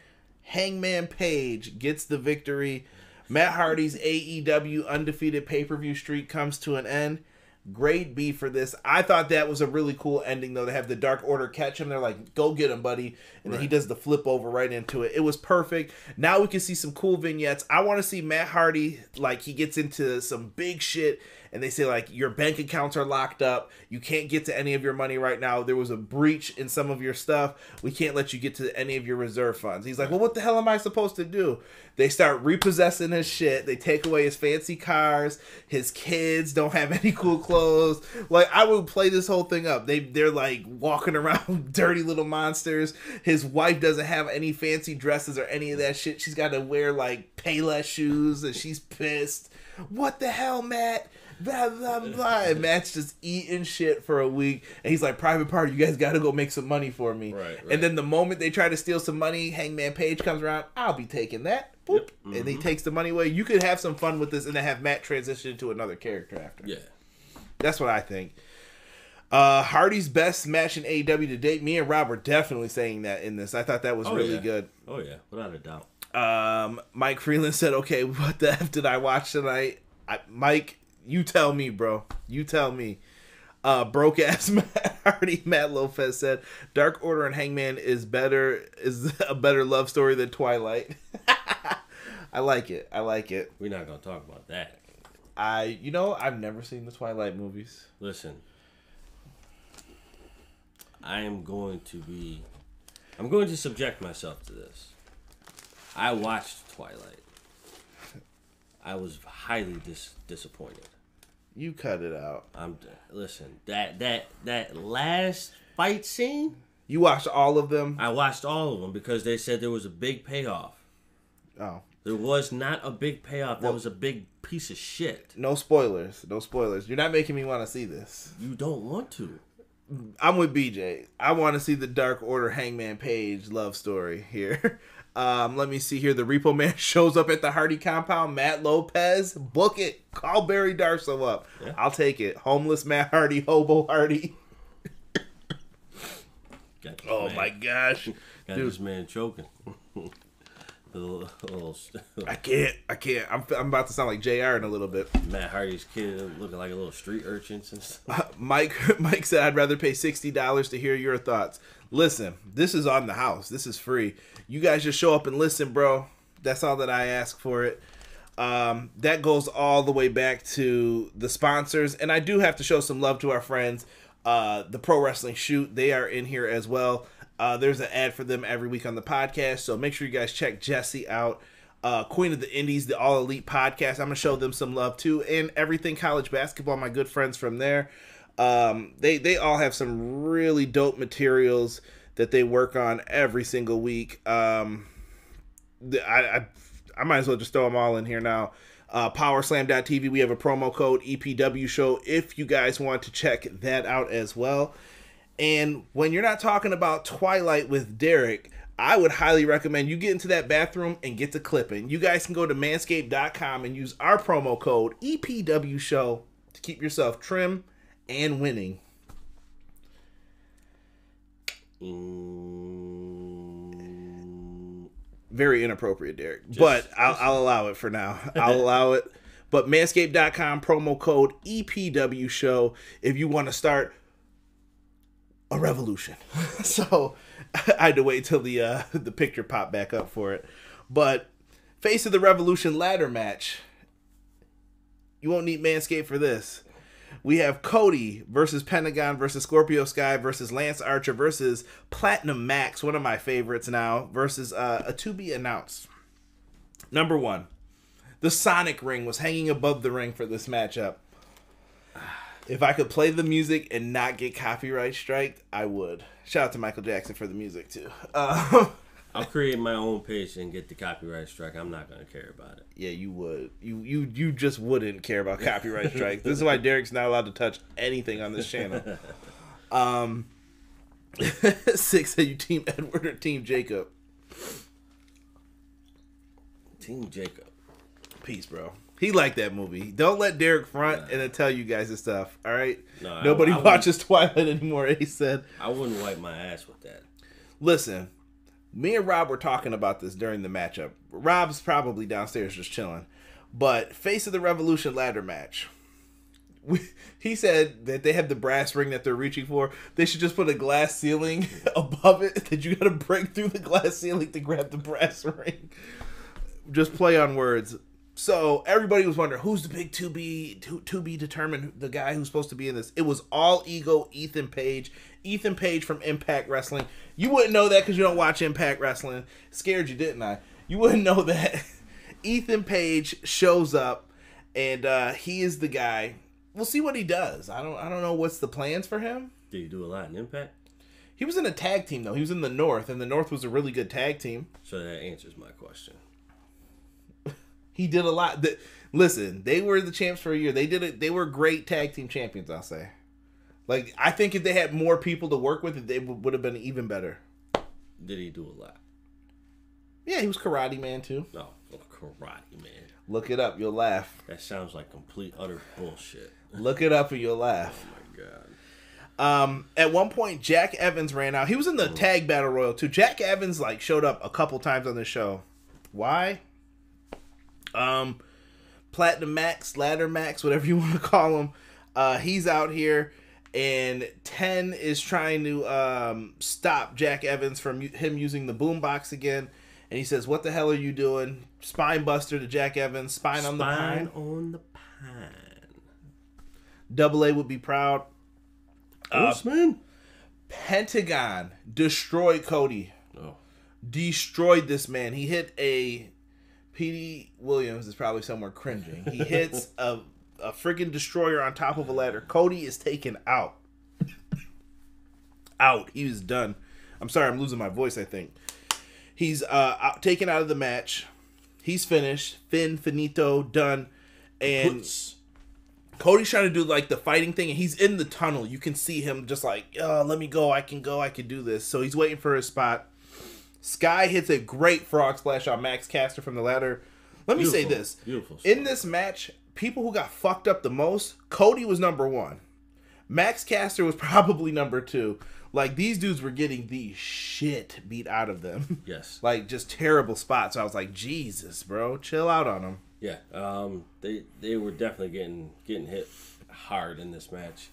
Hangman Page gets the victory. Matt Hardy's AEW undefeated pay-per-view streak comes to an end. Grade B for this. I thought that was a really cool ending, though, to have the Dark Order catch him. They're like, go get him, buddy. And then he does the flip over right into it. It was perfect. Now we can see some cool vignettes. I want to see Matt Hardy, like, he gets into some big shit, and they say, like, your bank accounts are locked up. You can't get to any of your money right now. There was a breach in some of your stuff. We can't let you get to any of your reserve funds. He's like, well, what the hell am I supposed to do? They start repossessing his shit. They take away his fancy cars. His kids don't have any cool clothes. Like, I would play this whole thing up. They're like walking around dirty little monsters. His wife doesn't have any fancy dresses or any of that shit. She's got to wear like Payless shoes, and she's pissed. What the hell, Matt? Blah, blah, blah. And Matt's just eating shit for a week. And he's like, Private Party, you guys got to go make some money for me. Right. And then the moment they try to steal some money, Hangman Page comes around. I'll be taking that. Boop. Yep. And he takes the money away. You could have some fun with this and then have Matt transition into another character after. Yeah. That's what I think. Hardy's best match in AEW to date. Me and Rob were definitely saying that in this. I thought that was really good. Oh, yeah. Without a doubt. Mike Freeland said, okay, what the F did I watch tonight? Mike, you tell me, bro. You tell me. Broke ass Matt Hardy, Matt Lopez said, Dark Order and Hangman is a better love story than Twilight. I like it. We're not going to talk about that. I've never seen the Twilight movies. Listen. I'm going to subject myself to this. I watched Twilight. I was highly disappointed. You cut it out. Listen, that last fight scene. You watched all of them? I watched all of them because they said there was a big payoff. Oh. There was not a big payoff. That was a big piece of shit. No spoilers. No spoilers. You're not making me want to see this. You don't want to. I'm with BJ. I want to see the Dark Order Hangman Page love story here. Let me see here. The Repo Man shows up at the Hardy compound. Matt Lopez. Book it. Call Barry Darso up. Yeah. I'll take it. Homeless Matt Hardy. Hobo Hardy. Oh my gosh. Got this man choking. I can't. I'm about to sound like JR in a little bit. Matt Hardy's kid looking like a little street urchin. Mike said, I'd rather pay $60 to hear your thoughts. Listen, this is on the house. This is free. You guys just show up and listen, bro. That's all that I ask for it. That goes all the way back to the sponsors. And I do have to show some love to our friends. The Pro Wrestling Shoot, they are in here as well. There's an ad for them every week on the podcast, so make sure you guys check Jesse out. Queen of the Indies, the All Elite podcast, I'm going to show them some love too. And Everything College Basketball, my good friends from there. They all have some really dope materials that they work on every single week. I might as well just throw them all in here now. Powerslam.tv, we have a promo code EPW show if you guys want to check that out as well. And when you're not talking about Twilight with Derek, I would highly recommend you get into that bathroom and get to clipping. You guys can go to manscaped.com and use our promo code EPW show to keep yourself trim and winning. Very inappropriate, Derek. But I'll allow it for now. I'll allow it. But manscaped.com, promo code EPW show if you want to start a revolution. So I had to wait till the picture popped back up for it. But Face of the Revolution ladder match. You won't need Manscaped for this. We have Cody versus Pentagon versus Scorpio Sky versus Lance Archer versus Platinum Max, one of my favorites now, versus a to be announced. Number one, the Sonic ring was hanging above the ring for this matchup. If I could play the music and not get copyright striked, I would. Shout out to Michael Jackson for the music too. I'll create my own page and get the copyright strike. I'm not going to care about it. Yeah, you would. You just wouldn't care about copyright strikes. This is why Derek's not allowed to touch anything on this channel. 6 said you Team Edward or Team Jacob? Team Jacob. Peace, bro. He liked that movie. Don't let Derek front and then tell you guys this stuff. All right? No, Nobody watches Twilight anymore, he said. I wouldn't wipe my ass with that. Listen. Me and Rob were talking about this during the matchup. Rob's probably downstairs just chilling. But Face of the Revolution ladder match. He said that they have the brass ring that they're reaching for. They should just put a glass ceiling above it. That you got to break through the glass ceiling to grab the brass ring. Just play on words. So everybody was wondering, who's the big to be determined, the guy who's supposed to be in this? It was all ego Ethan Page. Ethan Page from Impact Wrestling. You wouldn't know that because you don't watch Impact Wrestling. Scared you, didn't I? You wouldn't know that. Ethan Page shows up, and he is the guy. We'll see what he does. I don't know what's the plans for him. Did he do a lot in Impact? He was in a tag team, though. He was in the North, and the North was a really good tag team. So that answers my question. He did a lot. Listen, they were the champs for a year. They did it. They were great tag team champions, I'll say. Like, I think if they had more people to work with, they would have been even better. Did he do a lot? Yeah, he was Karate Man, too. No, Karate Man. Look it up. You'll laugh. That sounds like complete, utter bullshit. Look it up and you'll laugh. Oh, my God. At one point, Jack Evans ran out. He was in the tag battle royal, too. Jack Evans, showed up a couple times on the show. Why? Platinum Max, Ladder Max, whatever you want to call him. He's out here, and 10 is trying to stop Jack Evans from him using the boombox again. And he says, "What the hell are you doing?" Spine buster to Jack Evans. Spine on the pine. On the pine. Double A would be proud. Horseman. Pentagon destroyed Cody. Oh. Destroyed this man. He hit a Petey Williams is probably somewhere cringing. He hits a freaking destroyer on top of a ladder. Cody is taken out. He was done. I'm sorry, I'm losing my voice, I think. He's taken out of the match. He's finished. Finito, done. And Cody's trying to do like the fighting thing, and he's in the tunnel. You can see him just like, oh, let me go. I can do this. So he's waiting for his spot. Sky hits a great frog splash on Max Caster from the ladder. Let me say this. Beautiful. In this match, people who got fucked up the most, Cody was number 1. Max Caster was probably number 2. Like, these dudes were getting the shit beat out of them. Yes. Like, just terrible spots. So I was like, Jesus, bro. Chill out on them. Yeah. They were definitely getting hit hard in this match.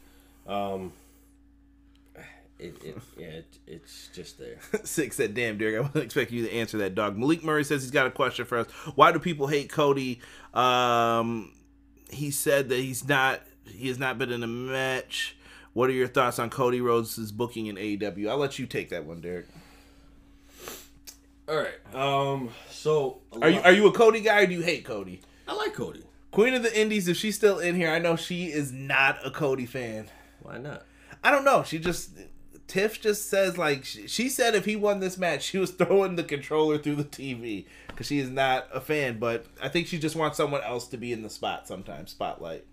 It's just there. 6 said, damn, Derek, I wasn't expecting you to answer that, dog. Malik Murray says he's got a question for us. Why do people hate Cody? He said that he has not been in a match. What are your thoughts on Cody Rhodes' booking in AEW? I'll let you take that one, Derek. All right. So are you a Cody guy or do you hate Cody? I like Cody. Queen of the Indies, if she's still in here, I know she is not a Cody fan. Why not? I don't know. Tiff just says, like, she said if he won this match, she was throwing the controller through the TV because she is not a fan. But I think she just wants someone else to be in the spotlight.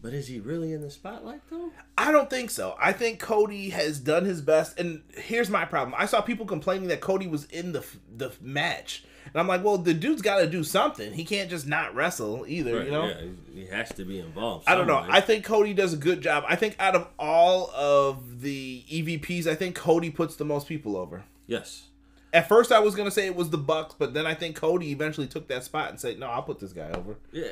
But is he really in the spotlight, though? I don't think so. I think Cody has done his best. And here's my problem. I saw people complaining that Cody was in the match. And I'm like, well, the dude's got to do something. He can't just not wrestle either, right, you know? Yeah, he has to be involved. I don't know. I think Cody does a good job. I think out of all of the EVPs, I think Cody puts the most people over. Yes. At first, I was going to say it was the Bucks, but then I think Cody eventually took that spot and said, no, I'll put this guy over. Yeah,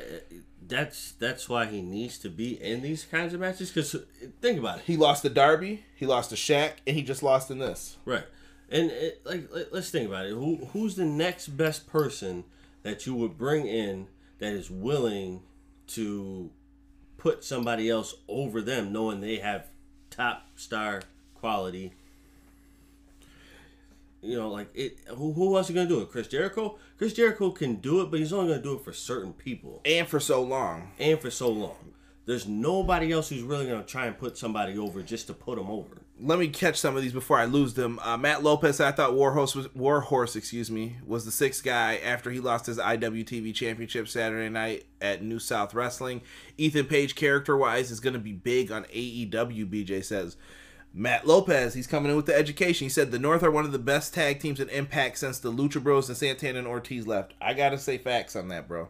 that's why he needs to be in these kinds of matches. Because think about it. He lost to Darby, he lost to Shaq, and he just lost in this. Right. And let's think about it. Who's the next best person that you would bring in that is willing to put somebody else over them, knowing they have top star quality? You know, like it. Who else is gonna do it? Chris Jericho. Chris Jericho can do it, but he's only gonna do it for certain people and for so long. There's nobody else who's really gonna try and put somebody over just to put them over. Let me catch some of these before I lose them. Matt Lopez, I thought Warhorse was the 6th guy after he lost his IWTV Championship Saturday night at New South Wrestling. Ethan Page, character-wise, is going to be big on AEW, BJ says. Matt Lopez, he's coming in with the education. He said the North are one of the best tag teams in Impact since the Lucha Bros and Santana and Ortiz left. I got to say facts on that, bro.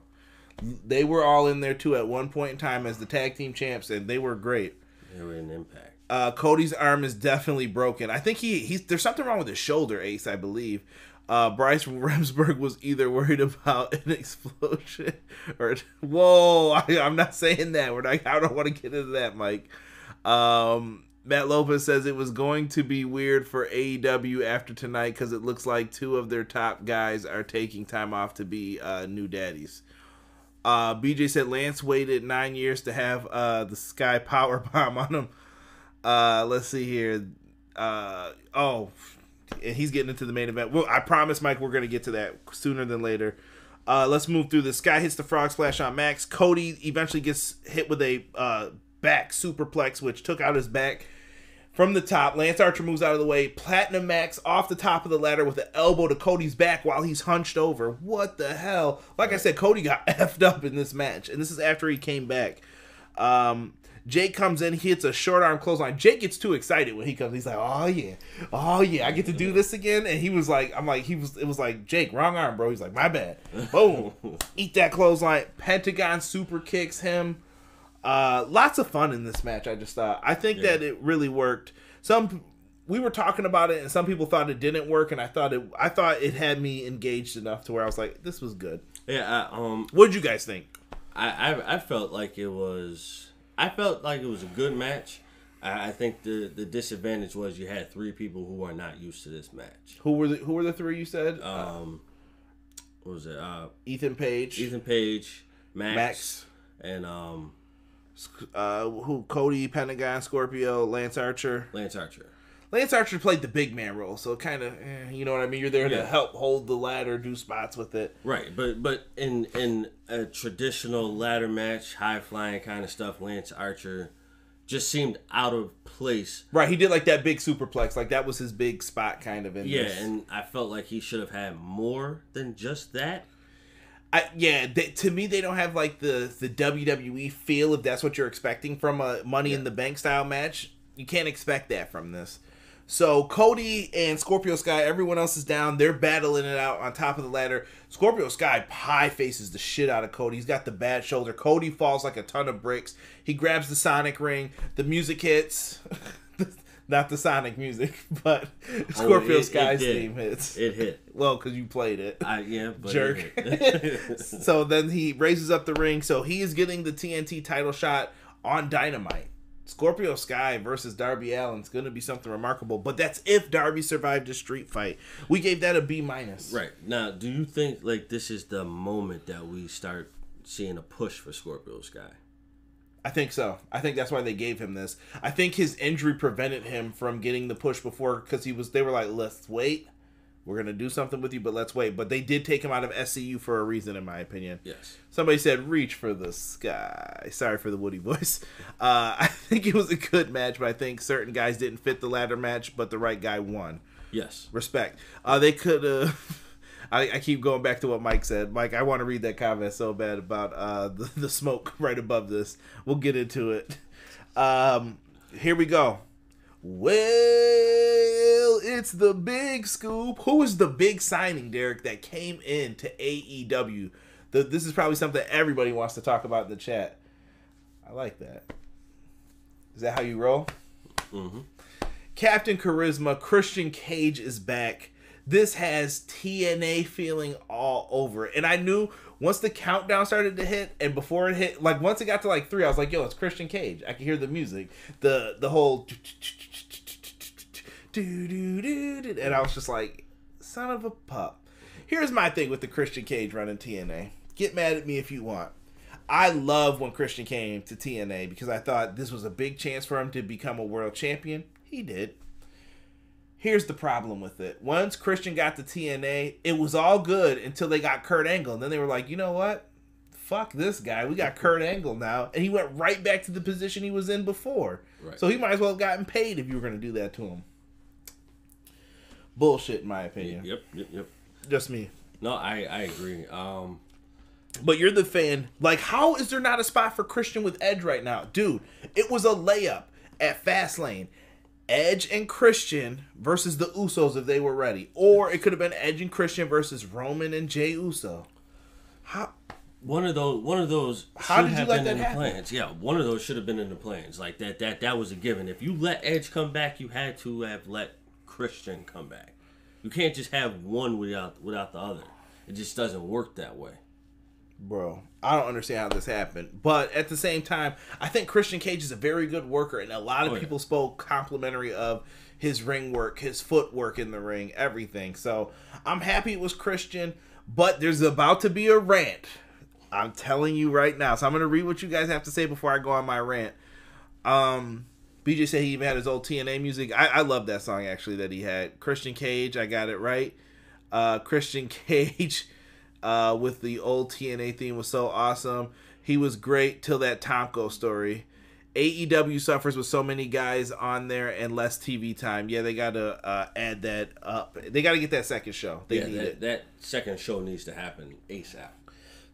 They were all in there, too, at one point in time as the tag team champs, and they were great. They were in Impact. Cody's arm is definitely broken. I think there's something wrong with his shoulder, Ace, I believe. Bryce Remsburg was either worried about an explosion or... Whoa, I'm not saying that. I don't want to get into that, Mike. Matt Lopez says it was going to be weird for AEW after tonight because it looks like 2 of their top guys are taking time off to be new daddies. BJ said Lance waited 9 years to have the Sky Power Bomb on him. Let's see here. He's getting into the main event. Well, I promise, Mike, we're going to get to that sooner than later. Let's move through this. Sky hits the frog splash on Max. Cody eventually gets hit with a back superplex, which took out his back from the top. Lance Archer moves out of the way. Platinum Max off the top of the ladder with an elbow to Cody's back while he's hunched over. What the hell? Like I said, Cody got effed up in this match, and this is after he came back. Jake comes in, he hits a short arm clothesline. Jake gets too excited when he comes. He's like, oh yeah, I get to do this again. And he was like, it was like, Jake, wrong arm, bro. He's like, my bad. Boom. Eat that clothesline. Pentagon super kicks him. Lots of fun in this match, I just thought. I think that it really worked. We were talking about it, and some people thought it didn't work, and I thought it had me engaged enough to where I was like, this was good. Yeah. What did you guys think? I felt like it was. I felt like it was a good match. I think the disadvantage was you had 3 people who are not used to this match. Who were the 3 you said? What was it? Ethan Page, Max, and who? Cody, Pentagon, Scorpio, Lance Archer. Lance Archer played the big man role, so kind of, you know what I mean? You're there to help hold the ladder, do spots with it. Right, but in a traditional ladder match, high-flying kind of stuff, Lance Archer just seemed out of place. Right, he did like that big superplex. Like, that was his big spot kind of in this. Yeah, and I felt like he should have had more than just that. To me, they don't have like the WWE feel, if that's what you're expecting from a Money in the Bank style match. You can't expect that from this. So Cody and Scorpio Sky, everyone else is down. They're battling it out on top of the ladder. Scorpio Sky pie faces the shit out of Cody. He's got the bad shoulder. Cody falls like a ton of bricks. He grabs the Sonic ring. The music hits. Not the Sonic music, but Scorpio Sky's theme hits. It hit. Well, because you played it. But jerk. So then he raises up the ring. So he is getting the TNT title shot on Dynamite. Scorpio Sky versus Darby Allin is going to be something remarkable, but that's if Darby survived a street fight. We gave that a B-. Right. Now, do you think like this is the moment that we start seeing a push for Scorpio Sky? I think so. I think that's why they gave him this. I think his injury prevented him from getting the push before, because they were like, let's wait. We're going to do something with you, but let's wait. But they did take him out of SCU for a reason, in my opinion. Yes. Somebody said, reach for the sky. Sorry for the Woody voice. I think it was a good match, but I think certain guys didn't fit the ladder match, but the right guy won. Yes. Respect. They could I keep going back to what Mike said. Mike, I want to read that comment so bad about the smoke right above this. We'll get into it. Here we go. Well, it's the big scoop. Who is the big signing, Derek, that came in to AEW? This is probably something everybody wants to talk about in the chat. I like that. Is that how you roll? Mm-hmm. Captain Charisma, Christian Cage is back. This has TNA feeling all over it. And I knew once the countdown started to hit, and before it hit, like once it got to like 3, I was like, yo, it's Christian Cage. I could hear the music. The whole and I was just like, son of a pup. Here's my thing with the Christian Cage running TNA. Get mad at me if you want. I love when Christian came to TNA because I thought this was a big chance for him to become a world champion. He did. Here's the problem with it. Once Christian got to TNA, it was all good until they got Kurt Angle. And then they were like, you know what? Fuck this guy. We got Kurt Angle now. And he went right back to the position he was in before. Right. So he might as well have gotten paid if you were going to do that to him. Bullshit, in my opinion. Yep. Just me. No, I agree. But you're the fan. Like, how is there not a spot for Christian with Edge right now? Dude, it was a layup at Fastlane. Edge and Christian versus the Usos if they were ready. Or it could have been Edge and Christian versus Roman and Jey Uso. How? One of those How should did have you let been that in the happen? plans. Yeah, one of those should have been in the plans. Like that was a given. If you let Edge come back, you had to have let Christian come back. You can't just have one without the other. It just doesn't work that way. Bro, I don't understand how this happened. But at the same time, I think Christian Cage is a very good worker, and a lot of people spoke complimentary of his ring work, his footwork in the ring, everything. So I'm happy it was Christian, but there's about to be a rant. I'm telling you right now. So I'm going to read what you guys have to say before I go on my rant. BJ said he even had his old TNA music. I love that song, actually, that he had. Christian Cage, I got it right. Christian Cage with the old TNA theme was so awesome. He was great till that Tomko story. AEW suffers with so many guys on there and less TV time. Yeah, they got to add that up. They got to get that second show. They need it. That second show needs to happen ASAP.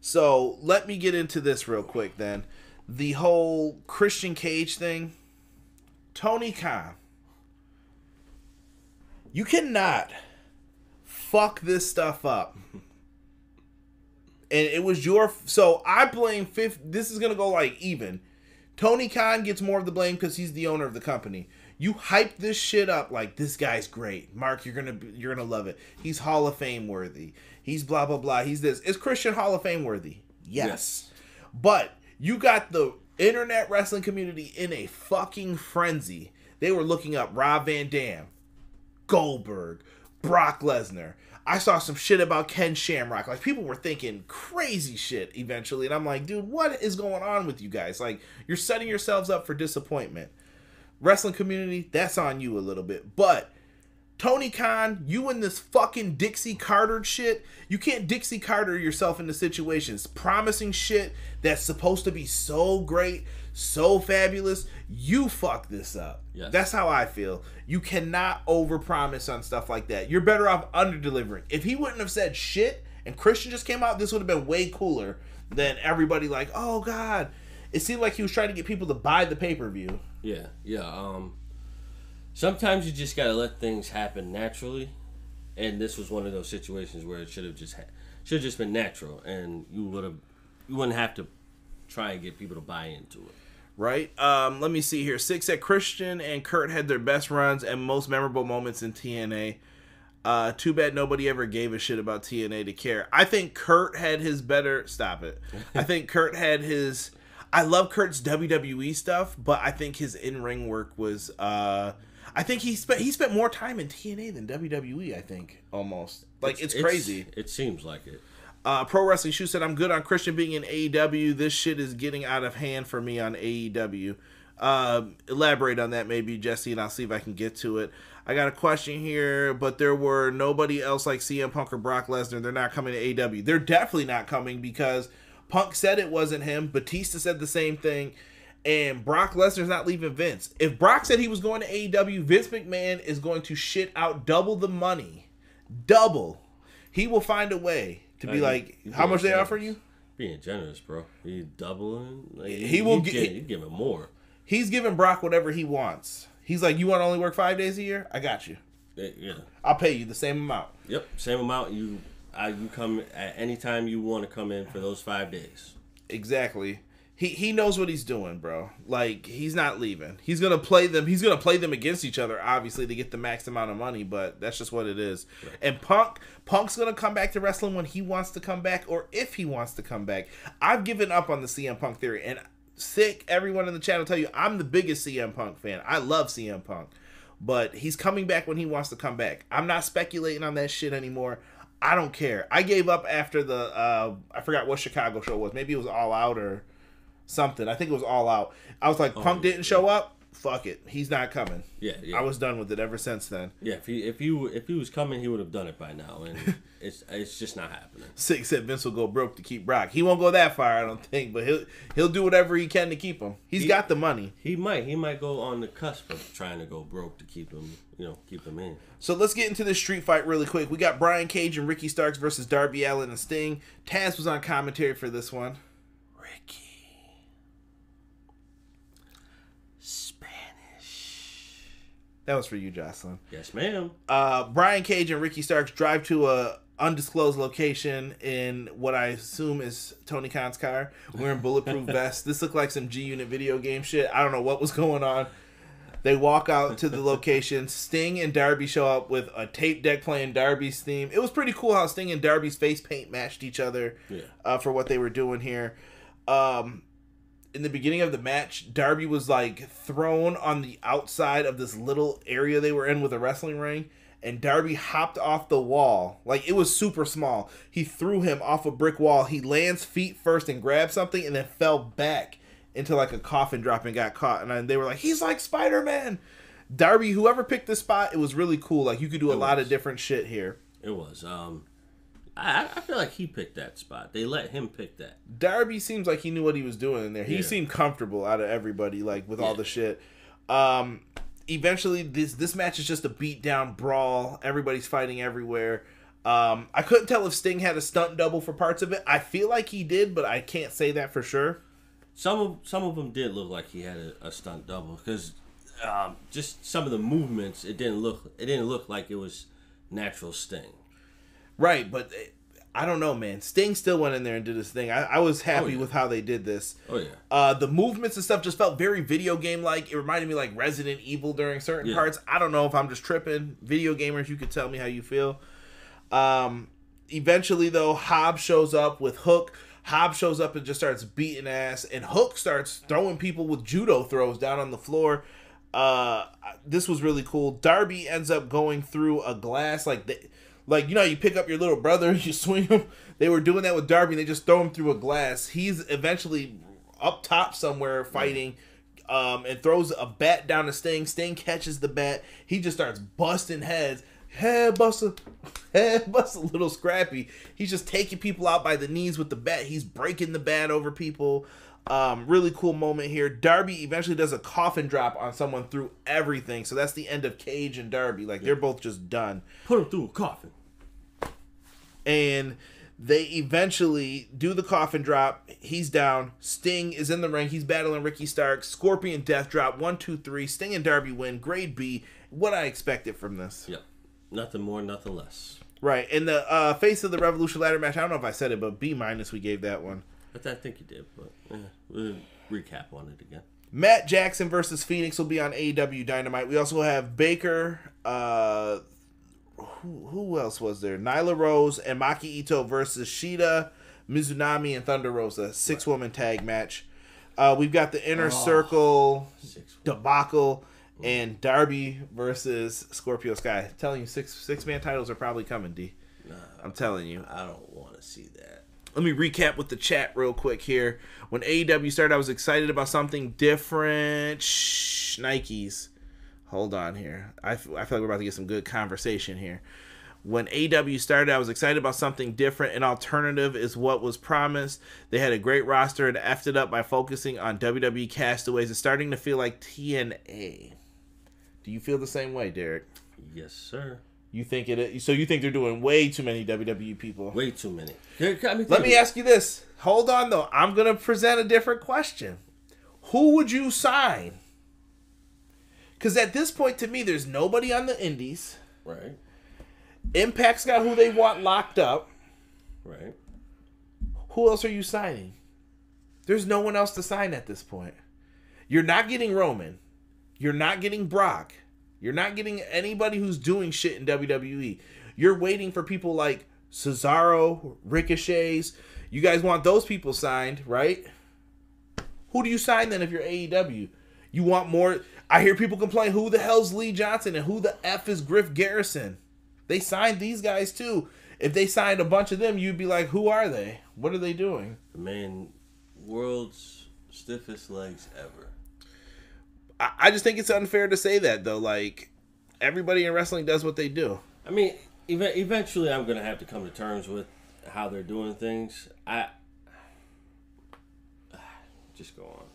So let me get into this real quick then. The whole Christian Cage thing. Tony Khan, you cannot fuck this stuff up. And it was your... So I blame... This is going to go like even. Tony Khan gets more of the blame because he's the owner of the company. You hype this shit up like, this guy's great. Mark, you're gonna love it. He's Hall of Fame worthy. He's blah, blah, blah. He's this. Is Christian Hall of Fame worthy? Yes. But you got the internet wrestling community in a fucking frenzy. They were looking up Rob Van Dam, Goldberg, Brock Lesnar. I saw some shit about Ken Shamrock. Like, people were thinking crazy shit eventually. And I'm like, dude, what is going on with you guys? Like, you're setting yourselves up for disappointment. wrestling community, that's on you a little bit. But Tony Khan, you and this fucking Dixie Carter shit, you can't Dixie Carter yourself into situations promising shit that's supposed to be so great, so fabulous. You fuck this up. Yes. That's how I feel. You cannot overpromise on stuff like that. You're better off under-delivering. If he wouldn't have said shit and Christian just came out, this would have been way cooler than everybody like, oh God. It seemed like he was trying to get people to buy the pay-per-view. Yeah. Sometimes you just gotta let things happen naturally, and this was one of those situations where it should have just been natural, and you wouldn't have to try and get people to buy into it. Right. Let me see here. 6 said Christian and Kurt had their best runs and most memorable moments in TNA. Too bad nobody ever gave a shit about TNA to care. I think Kurt had his better. Stop it. I think Kurt had his. I love Kurt's WWE stuff, but I think his in-ring work was. I think he spent more time in TNA than WWE. I think almost like it's crazy. It seems like it. Pro Wrestling Shoe said, I'm good on Christian being in AEW. This shit is getting out of hand for me on AEW. Elaborate on that maybe, Jesse, and I'll see if I can get to it. I got a question here, but there were nobody else like CM Punk or Brock Lesnar. They're not coming to AEW. They're definitely not coming because Punk said it wasn't him. Batista said the same thing. And Brock Lesnar's not leaving Vince. If Brock said he was going to AEW, Vince McMahon is going to shit out double the money. Double. He will find a way to be like, how much they offer you? Being generous, bro. He's doubling. Like, he will he's giving more. He's giving Brock whatever he wants. He's like, you want to only work 5 days a year? I got you. Yeah. I'll pay you the same amount. Yep, same amount. You come at any time you want to come in for those 5 days. Exactly. He knows what he's doing, bro. Like, he's not leaving. He's gonna play them. He's gonna play them against each other, obviously, to get the max amount of money. But that's just what it is. Right. And Punk's gonna come back to wrestling when he wants to come back, or if he wants to come back. I've given up on the CM Punk theory, and everyone in the chat will tell you I'm the biggest CM Punk fan. I love CM Punk, but he's coming back when he wants to come back. I'm not speculating on that shit anymore. I don't care. I gave up after the I forgot what Chicago show was. Maybe it was All Out or something. I think it was All Out. I was like, Punk didn't show up. Fuck it. He's not coming. Yeah. I was done with it ever since then. Yeah, if he was coming, he would have done it by now, and it's just not happening. 6 said Vince will go broke to keep Brock. He won't go that far, I don't think, but he'll do whatever he can to keep him. He's got the money. He might go on the cusp of trying to go broke to keep him, keep him in. So let's get into this street fight really quick. We got Brian Cage and Ricky Starks versus Darby Allin and Sting. Taz was on commentary for this one. Ricky. That was for you, Jocelyn. Yes, ma'am. Brian Cage and Ricky Starks drive to a undisclosed location in what I assume is Tony Khan's car, wearing bulletproof vests. This looked like some G-Unit video game shit. I don't know what was going on. They walk out to the location. Sting and Darby show up with a tape deck playing Darby's theme. It was pretty cool how Sting and Darby's face paint matched each other for what they were doing here. In the beginning of the match, Darby was like thrown on the outside of this little area they were in with a wrestling ring, and Darby hopped off the wall. Like, it was super small. He threw him off a brick wall. He lands feet first and grabbed something and then fell back into like a coffin drop and got caught. And they were like, he's like Spider-Man. Darby, whoever picked this spot, it was really cool. Like, you could do a lot of different shit here. It was. I feel like he picked that spot. They let him pick that. Darby seems like he knew what he was doing in there. He seemed comfortable out of everybody, like, with all the shit. Eventually, this match is just a beat-down brawl. Everybody's fighting everywhere. I couldn't tell if Sting had a stunt double for parts of it. I feel like he did, but I can't say that for sure. Some of them did look like he had a stunt double, because just some of the movements, it didn't look like it was natural Sting. Right, but I don't know, man. Sting still went in there and did his thing. I was happy with how they did this. Oh, yeah. The movements and stuff just felt very video game-like. It reminded me like Resident Evil during certain parts. I don't know if I'm just tripping. Video gamers, you could tell me how you feel. Eventually, though, Hobbs shows up with Hook. Hobbs shows up and just starts beating ass. And Hook starts throwing people with judo throws down on the floor. This was really cool. Darby ends up going through a glass like, you know, you pick up your little brother, you swing him. They were doing that with Darby, and they just throw him through a glass. He's eventually up top somewhere fighting, and throws a bat down to Sting. Sting catches the bat. He just starts busting heads. Head bust a little scrappy. He's just taking people out by the knees with the bat. He's breaking the bat over people. Really cool moment here. Darby eventually does a coffin drop on someone through everything. So that's the end of Cage and Darby. Like, they're both just done. Put him through a coffin. And they eventually do the coffin drop. He's down. Sting is in the ring. He's battling Ricky Starks. Scorpion death drop. 1, 2, 3. Sting and Darby win. Grade B. What I expected from this. Yep. Nothing more, nothing less. Right. And the face of the Revolution ladder match, I don't know if I said it, but B- we gave that one. I think you did, but we'll recap on it again. Matt Jackson versus Fenix will be on AEW Dynamite. We also have Baker, who else was there? Nyla Rose and Maki Ito versus Shida, Mizunami, and Thunder Rosa. 6-woman tag match. We've got the Inner Circle debacle and Darby versus Scorpio Sky. I'm telling you, six-man titles are probably coming, D. I'm telling you. I don't want to see that. Let me recap with the chat real quick here. When AEW started, I was excited about something different. Nikes. Hold on here. I feel like we're about to get some good conversation here. When AEW started, I was excited about something different. An alternative is what was promised. They had a great roster and effed it up by focusing on WWE castaways. It's starting to feel like TNA. Do you feel the same way, Derek? Yes, sir. You think it is? So you think they're doing way too many WWE people? Way too many. Let me ask you this. Hold on, though. I'm going to present a different question. Who would you sign? Because at this point, to me, there's nobody on the indies. Right. Impact's got who they want locked up. Right. Who else are you signing? There's no one else to sign at this point. You're not getting Roman. You're not getting Brock. You're not getting anybody who's doing shit in WWE. You're waiting for people like Cesaro, Ricochets. You guys want those people signed, right? Who do you sign then if you're AEW? You want more? I hear people complain, who the hell's Lee Johnson and who the F is Griff Garrison? They signed these guys too. If they signed a bunch of them, you'd be like, who are they? What are they doing? Man, world's stiffest legs ever. I just think it's unfair to say that, though. Like, everybody in wrestling does what they do. I mean, eventually I'm going to have to come to terms with how they're doing things. Just go on.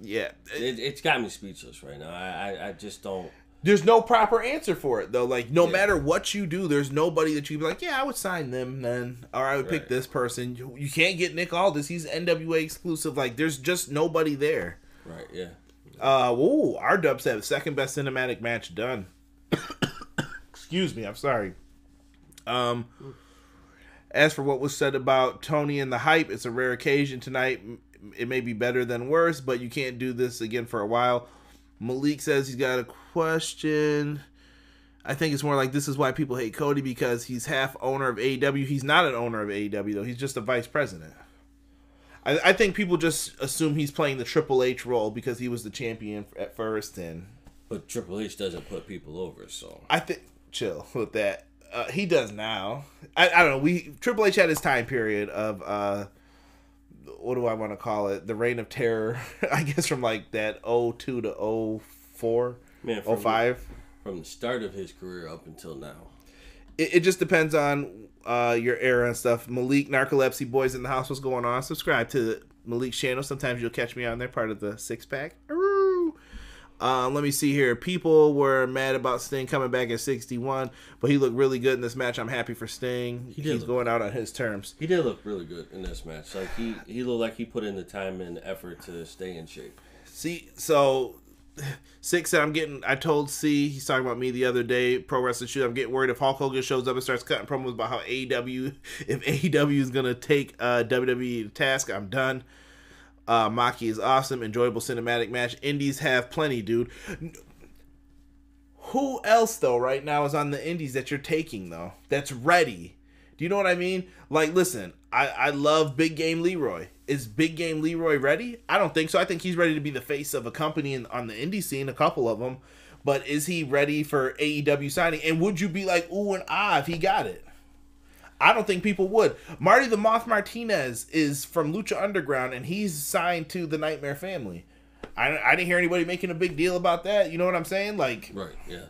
Yeah. It's got me speechless right now. I just don't. There's no proper answer for it, though. Like, no matter what you do, there's nobody that you'd be like, yeah, I would sign them then. Or I would pick this person. You can't get Nick Aldis. He's NWA exclusive. Like, there's just nobody there. Right, yeah. R-Dub said second best cinematic match done. Excuse me, I'm sorry. As for what was said about Tony and the hype, it's a rare occasion tonight. It may be better than worse, but you can't do this again for a while. Malik says he's got a question. I think it's more like this is why people hate Cody, because he's half owner of AEW. He's not an owner of AEW, though. He's just a vice president. I think people just assume he's playing the Triple H role because he was the champion at first. But Triple H doesn't put people over, so. I think, chill with that. He does now. I don't know. Triple H had his time period of, what do I want to call it? The reign of terror, I guess, from like that 02 to 04, Man, 05. From the start of his career up until now. It just depends on your era and stuff. Malik, Narcolepsy Boys in the House, what's going on? Subscribe to Malik's channel. Sometimes you'll catch me on there, part of the Six Pack. Let me see here. People were mad about Sting coming back at 61, but he looked really good in this match. I'm happy for Sting. He's going out on his terms. He did look really good in this match. Like he looked like he put in the time and effort to stay in shape. See, so Six said, I told C, he's talking about me the other day, Pro Wrestling Shoot, I'm getting worried if Hulk Hogan shows up and starts cutting promos about how if AEW is going to take WWE to task, I'm done. Maki is awesome. Enjoyable cinematic match. Indies have plenty, dude. Who else, though, right now is on the indies that you're taking, though, that's ready? Do you know what I mean? Like, listen, I love Big Game Leroy. Is Big Game Leroy ready? I don't think so. I think he's ready to be the face of a company on the indie scene, a couple of them. But is he ready for AEW signing? And would you be like, ooh and ah, if he got it? I don't think people would. Marty the Moth Martinez is from Lucha Underground, and he's signed to the Nightmare Family. I didn't hear anybody making a big deal about that. You know what I'm saying? Like, right, yeah.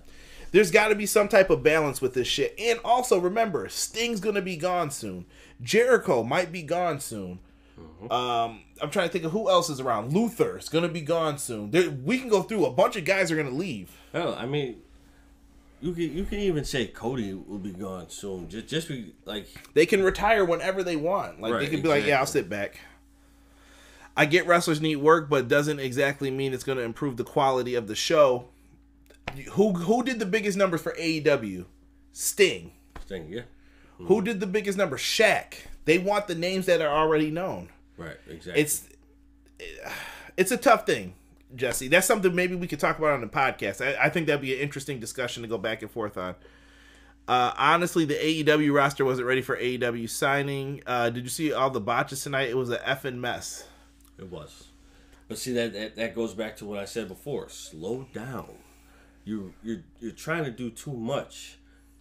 There's got to be some type of balance with this shit. And also, remember, Sting's going to be gone soon. Jericho might be gone soon. I'm trying to think of who else is around. Luther's going to be gone soon. We can go through. A bunch of guys are going to leave. Hell, I mean, you can even say Cody will be gone soon. Just be like... They can retire whenever they want. Like, they can be like, yeah, I'll sit back. I get wrestlers need work, but doesn't exactly mean it's going to improve the quality of the show. Who did the biggest numbers for AEW? Sting. Sting, yeah. Who did the biggest numbers? Shaq. They want the names that are already known. Right, exactly. It's a tough thing, Jesse. That's something maybe we could talk about on the podcast. I think that'd be an interesting discussion to go back and forth on. Honestly, the AEW roster wasn't ready for AEW signing. Did you see all the botches tonight? It was an effing mess. It was. But see, that goes back to what I said before. Slow down. You're trying to do too much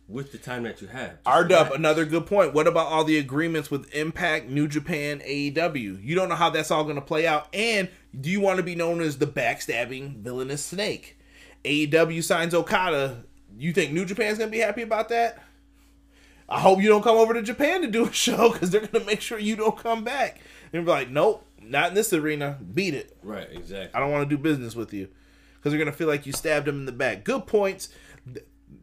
with the time that you have. R-Dub, another good point. What about all the agreements with Impact, New Japan, AEW? You don't know how that's all going to play out. And do you want to be known as the backstabbing villainous snake? AEW signs Okada. You think New Japan's going to be happy about that? I hope you don't come over to Japan to do a show, because they're going to make sure you don't come back. And be like, nope, not in this arena. Beat it. Right, exactly. I don't want to do business with you. Because they're going to feel like you stabbed them in the back. Good points.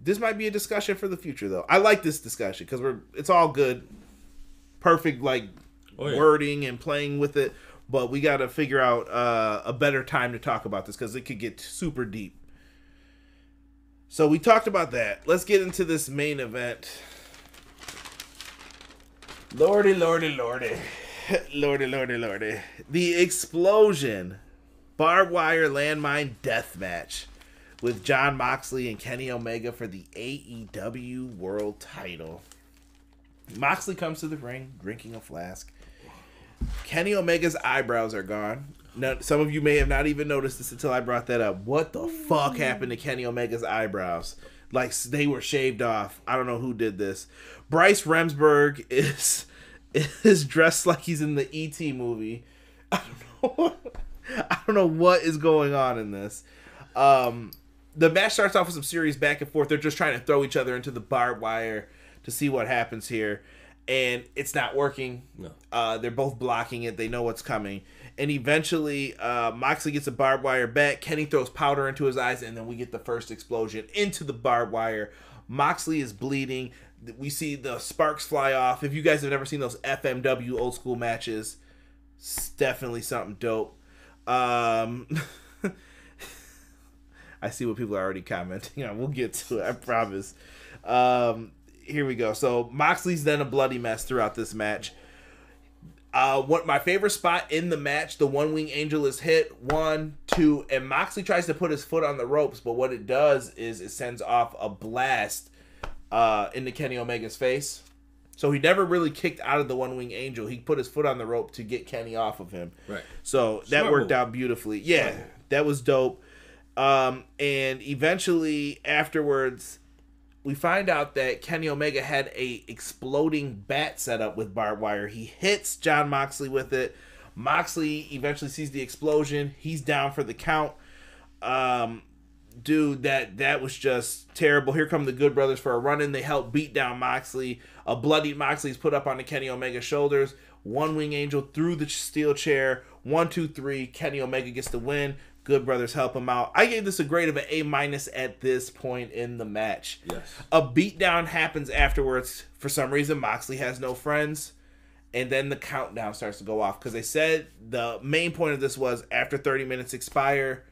This might be a discussion for the future, though. I like this discussion because it's all good. Perfect, wording and playing with it. But we got to figure out a better time to talk about this because it could get super deep. So we talked about that. Let's get into this main event. Lordy, lordy, lordy. Lordy, lordy, lordy. The explosion. Barbed wire landmine death match with Jon Moxley and Kenny Omega for the AEW World Title. Moxley comes to the ring drinking a flask. Kenny Omega's eyebrows are gone. Now, some of you may have not even noticed this until I brought that up. What the fuck happened to Kenny Omega's eyebrows? Like, they were shaved off. I don't know who did this. Bryce Remsburg is dressed like he's in the E.T. movie. I don't know what is going on in this. The match starts off with some serious back and forth. They're just trying to throw each other into the barbed wire to see what happens here. And it's not working. No. They're both blocking it. They know what's coming. And eventually, Moxley gets a barbed wire back. Kenny throws powder into his eyes. And then we get the first explosion into the barbed wire. Moxley is bleeding. We see the sparks fly off. If you guys have never seen those FMW old school matches, it's definitely something dope. I see what people are already commenting on. We'll get to it, I promise. Here we go. So Moxley's then a bloody mess throughout this match. What my favorite spot in the match, the one wing angel is hit 1, 2, and Moxley tries to put his foot on the ropes, but what it does is it sends off a blast into Kenny Omega's face. So he never really kicked out of the one wing angel. He put his foot on the rope to get Kenny off of him. Right. So that worked out beautifully. Yeah, that was dope. And eventually afterwards, we find out that Kenny Omega had a exploding bat set up with barbed wire. He hits Jon Moxley with it. Moxley eventually sees the explosion. He's down for the count. Dude, that was just terrible. Here come the Good Brothers for a run-in. They help beat down Moxley. A bloodied Moxley is put up on the Kenny Omega shoulders. One wing angel through the steel chair. 1, 2, 3. Kenny Omega gets the win. Good Brothers help him out. I gave this a grade of an A- at this point in the match. Yes. A beatdown happens afterwards. For some reason, Moxley has no friends. And then the countdown starts to go off. Because they said the main point of this was after 30 minutes expire,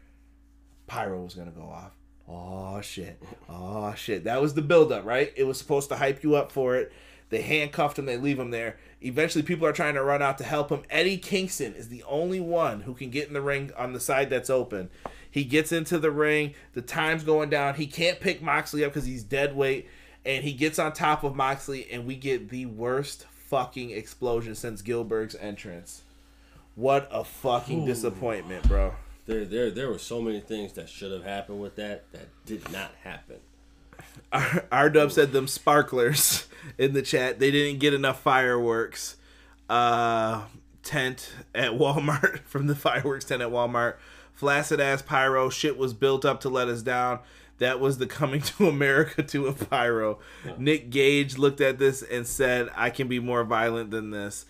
pyro was going to go off. Oh, shit. Oh, shit. That was the buildup, right? It was supposed to hype you up for it. They handcuffed him. They leave him there. Eventually, people are trying to run out to help him. Eddie Kingston is the only one who can get in the ring on the side that's open. He gets into the ring. The time's going down. He can't pick Moxley up because he's dead weight. And he gets on top of Moxley, and we get the worst fucking explosion since Gilbert's entrance. What a fucking disappointment, bro. There were so many things that should have happened with that did not happen. R-Dub said them sparklers in the chat. They didn't get enough fireworks tent at Walmart from the fireworks tent at Walmart. Flaccid ass pyro. Shit was built up to let us down. That was the coming to America to a pyro. Nick Gage looked at this and said, I can be more violent than this.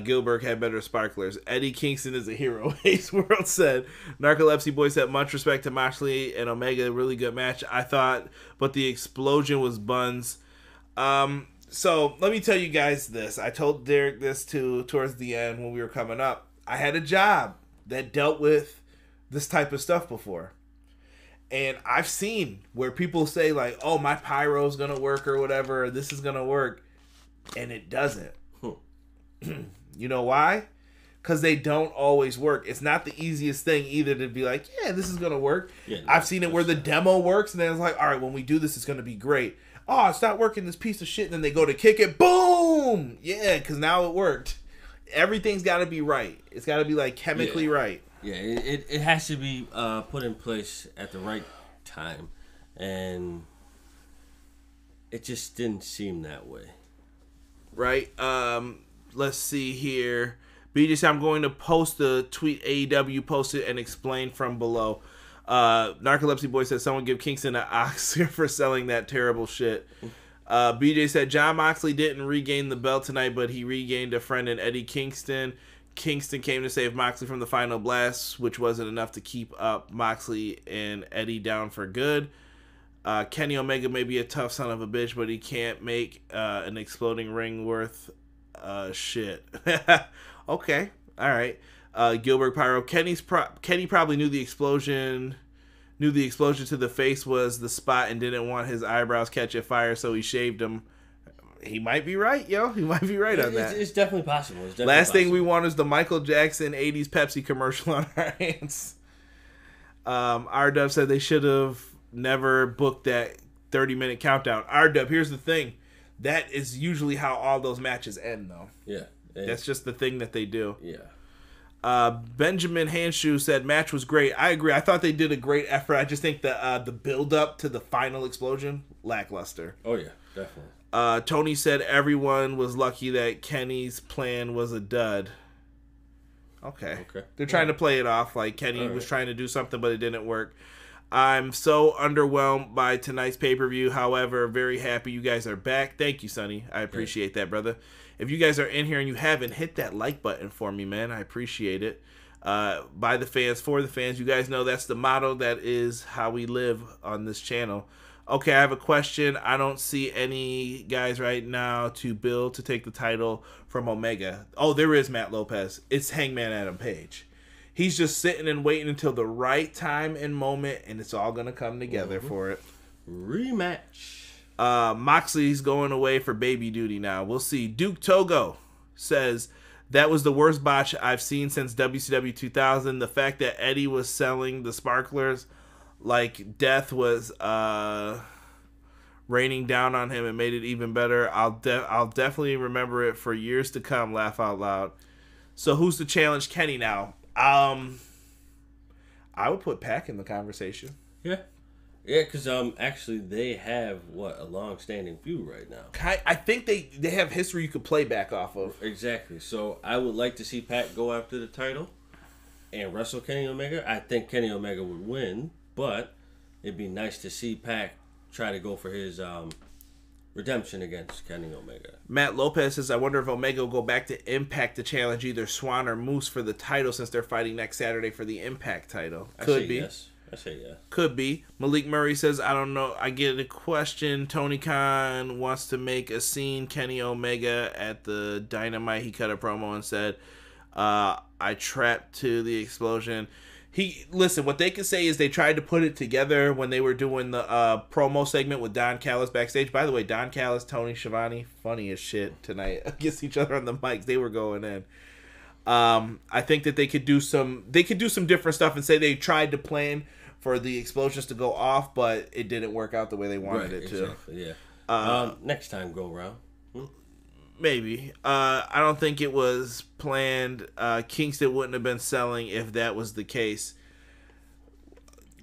Gilbert had better sparklers. Eddie Kingston is a hero. Ace World said, Narcolepsy Boy said, much respect to Moxley and Omega. Really good match, I thought, but the explosion was buns. So let me tell you guys this. I told Derek this towards the end when we were coming up. I had a job that dealt with this type of stuff before. And I've seen where people say like, oh, my pyro's going to work or whatever, or this is going to work. And it doesn't. You know why? Because they don't always work. It's not the easiest thing either to be like, yeah, this is going to work. Yeah, I've seen it where the demo works and then it's like, all right, when we do this, it's going to be great. Oh, it's not working, this piece of shit. And then they go to kick it. Boom! Yeah, because now it worked. Everything's got to be right. It's got to be like chemically right. Yeah, it has to be put in place at the right time. And it just didn't seem that way. Right? Let's see here. BJ said, I'm going to post the tweet AEW posted and explain from below. Narcolepsy Boy said, someone give Kingston an Oscar for selling that terrible shit. BJ said, John Moxley didn't regain the belt tonight, but he regained a friend in Eddie Kingston. Kingston came to save Moxley from the final blast, which wasn't enough to keep up Moxley and Eddie down for good. Kenny Omega may be a tough son of a bitch, but he can't make an exploding ring worth shit. Okay, all right. Gilbert Pyro. Kenny probably knew the explosion to the face was the spot and didn't want his eyebrows catching fire, so he shaved them. He might be right, yo. He might be right on that. It's definitely possible. Last thing we want is the Michael Jackson 80s Pepsi commercial on our hands. R-Dub said they should have never booked that 30-minute countdown. R-Dub, here's the thing. That is usually how all those matches end, though. Yeah. That's just the thing that they do. Yeah. Benjamin Handshoe said match was great. I agree. I thought they did a great effort. I just think the build up to the final explosion lackluster. Oh yeah, definitely. Tony said everyone was lucky that Kenny's plan was a dud. Okay. They're trying to play it off like Kenny was trying to do something, but it didn't work. I'm so underwhelmed by tonight's pay-per-view. However, very happy you guys are back. Thank you, Sonny. I appreciate that, brother. If you guys are in here and you haven't, hit that like button for me, man. I appreciate it. By the fans, for the fans. You guys know that's the motto. That is how we live on this channel. Okay, I have a question. I don't see any guys right now to build to take the title from Omega. Oh, there is Matt Lopez. It's Hangman Adam Page. He's just sitting and waiting until the right time and moment, and it's all going to come together for it. Rematch. Moxley's going away for baby duty now. We'll see. Duke Togo says, that was the worst botch I've seen since WCW 2000. The fact that Eddie was selling the sparklers like death was raining down on him and made it even better. I'll definitely remember it for years to come. Laugh out loud. So who's to challenge Kenny now? I would put Pac in the conversation. Yeah, because actually they have a long-standing feud right now. I think they have history you could play back off of. Exactly. So I would like to see Pac go after the title and wrestle Kenny Omega. I think Kenny Omega would win, but it'd be nice to see Pac try to go for his redemption against Kenny Omega. Matt Lopez says, I wonder if Omega will go back to Impact to challenge either Swan or Moose for the title since they're fighting next Saturday for the Impact title. Could be. Yes. I say yes. Could be. Malik Murray says, I don't know. I get a question. Tony Khan wants to make a scene. Kenny Omega at the Dynamite. He cut a promo and said, I trapped to the explosion. Listen, what they can say is they tried to put it together when they were doing the promo segment with Don Callis backstage. By the way, Don Callis, Tony Schiavone, funny as shit tonight against each other on the mics. They were going in. I think that they could do some different stuff and say they tried to plan for the explosions to go off, but it didn't work out the way they wanted it to. Exactly, yeah. Next time go around. Maybe. I don't think it was planned. Kingston wouldn't have been selling if that was the case.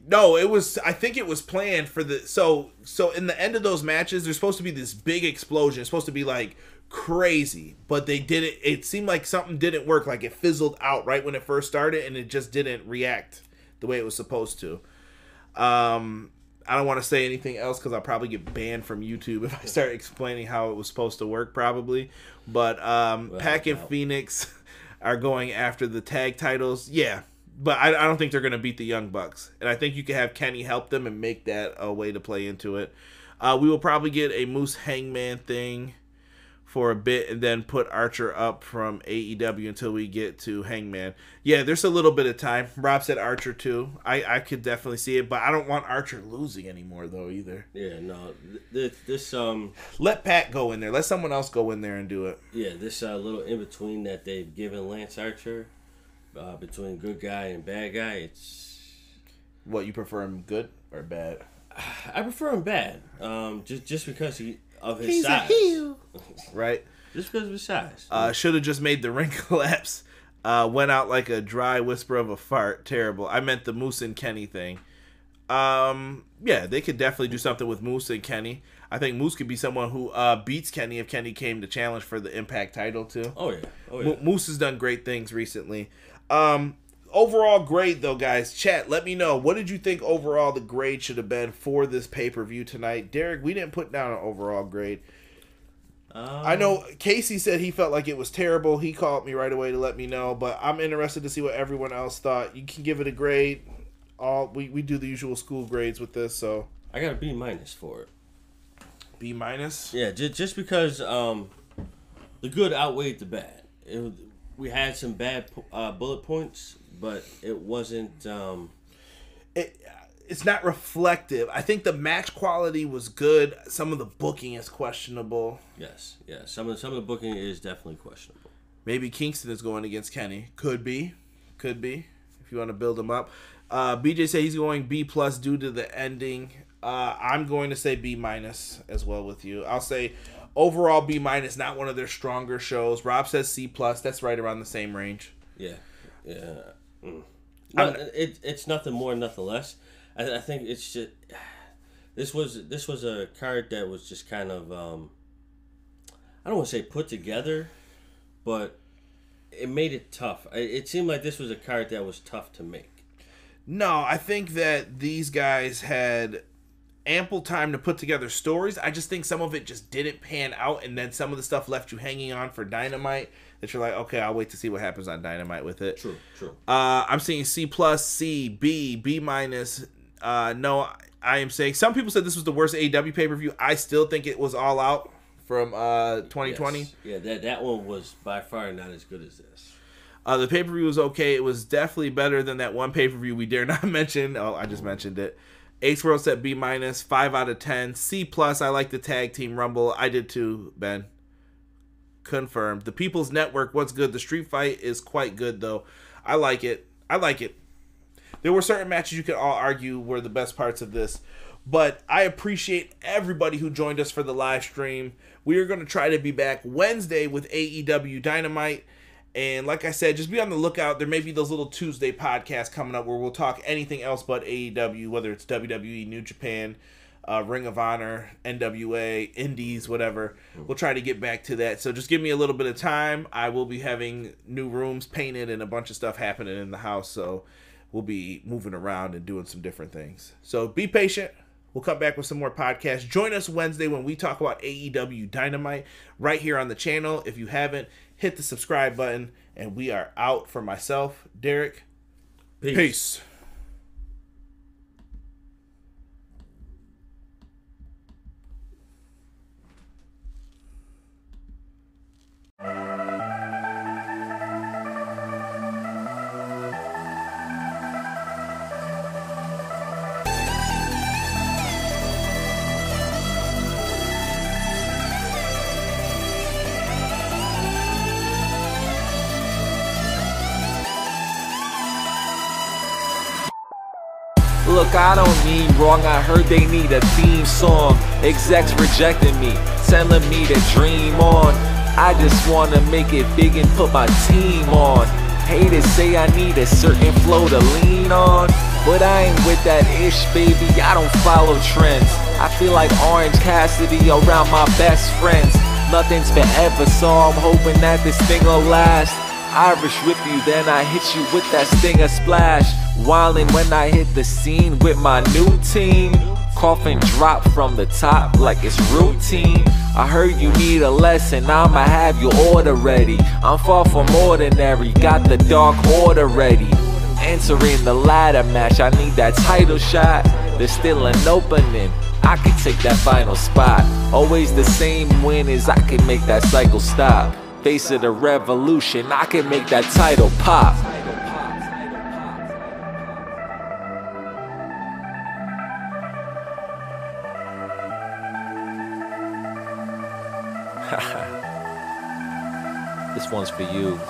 No, it was. I think it was planned for the. So in the end of those matches, there's supposed to be this big explosion. It's supposed to be like crazy, but they did it. It seemed like something didn't work. Like it fizzled out right when it first started, and it just didn't react the way it was supposed to. I don't want to say anything else because I'll probably get banned from YouTube if I start explaining how it was supposed to work, probably. But Pac and Fenix are going after the tag titles. Yeah, but I don't think they're going to beat the Young Bucks. And I think you could have Kenny help them and make that a way to play into it. We will probably get a Moose Hangman thing for a bit and then put Archer up from AEW until we get to Hangman. Yeah, there's a little bit of time. Rob said Archer too. I could definitely see it, but I don't want Archer losing anymore though either. Yeah, no. This let Pat go in there. Let someone else go in there and do it. Yeah, this little in between that they've given Lance Archer between good guy and bad guy. It's what you prefer him good or bad? I prefer him bad. Just because of his He's size. A heel. Right. Just because of his size. Should have just made the ring collapse. Went out like a dry whisper of a fart. Terrible. I meant the Moose and Kenny thing. Yeah, they could definitely do something with Moose and Kenny. I think Moose could be someone who beats Kenny if Kenny came to challenge for the Impact title too. Oh yeah. Moose has done great things recently. Overall grade though, guys. Chat, let me know. What did you think overall the grade should have been for this pay-per-view tonight? Derek, we didn't put down an overall grade. I know Casey said he felt like it was terrible. He called me right away to let me know, but I'm interested to see what everyone else thought. You can give it a grade. We do the usual school grades with this, so I got a B- for it. B-? Yeah, just because the good outweighed the bad. We had some bad bullet points, but it wasn't. It's not reflective. I think the match quality was good. Some of the booking is questionable. Yes. Some of the booking is definitely questionable. Maybe Kingston is going against Kenny. Could be. If you want to build him up. BJ said he's going B+ due to the ending. I'm going to say B- as well with you. I'll say overall B-, not one of their stronger shows. Rob says C+. That's right around the same range. Yeah. No, it's nothing more, nothing less. I think it's just this was a card that was just kind of I don't want to say put together, but it made it tough. It seemed like this was a card that was tough to make. No, I think that these guys had ample time to put together stories. I just think some of it just didn't pan out, and then some of the stuff left you hanging on for Dynamite that you're like, okay, I'll wait to see what happens on Dynamite with it. True. I'm seeing C+, C, B, B-. No, I am saying some people said this was the worst AEW pay-per-view. I still think it was All Out from 2020. Yes. Yeah, that one was by far not as good as this. The pay-per-view was okay. It was definitely better than that one pay-per-view we dare not mention. Oh, I just mentioned it. Ace World said B-, 5 out of 10. C+, I like the Tag Team Rumble. I did too, Ben. Confirmed. The People's Network, what's good? The Street Fight is quite good, though. I like it. There were certain matches you could all argue were the best parts of this. But I appreciate everybody who joined us for the live stream. We are going to try to be back Wednesday with AEW Dynamite. And like I said, just be on the lookout. There may be those little Tuesday podcasts coming up where we'll talk anything else but AEW, whether it's WWE, New Japan, Ring of Honor, NWA, Indies, whatever. We'll try to get back to that. So just give me a little bit of time. I will be having new rooms painted and a bunch of stuff happening in the house. So we'll be moving around and doing some different things. So be patient. We'll come back with some more podcasts. Join us Wednesday when we talk about AEW Dynamite right here on the channel. If you haven't, hit the subscribe button. And we are out. For myself, Derek. Peace. Look, I don't mean wrong, I heard they need a theme song. Execs rejecting me, telling me to dream on. I just wanna make it big and put my team on. Haters say I need a certain flow to lean on, but I ain't with that ish, baby, I don't follow trends. I feel like Orange Cassidy around my best friends. Nothing's forever, so I'm hoping that this thing will last. Irish whip you, then I hit you with that stinger splash. Wildin' when I hit the scene with my new team. Coffin drop from the top like it's routine. I heard you need a lesson, I'ma have your order ready. I'm far from ordinary, got the dark order ready. Entering the ladder match, I need that title shot. There's still an opening, I can take that final spot. Always the same winners, I can make that cycle stop. Face of the revolution, I can make that title pop. This one's for you.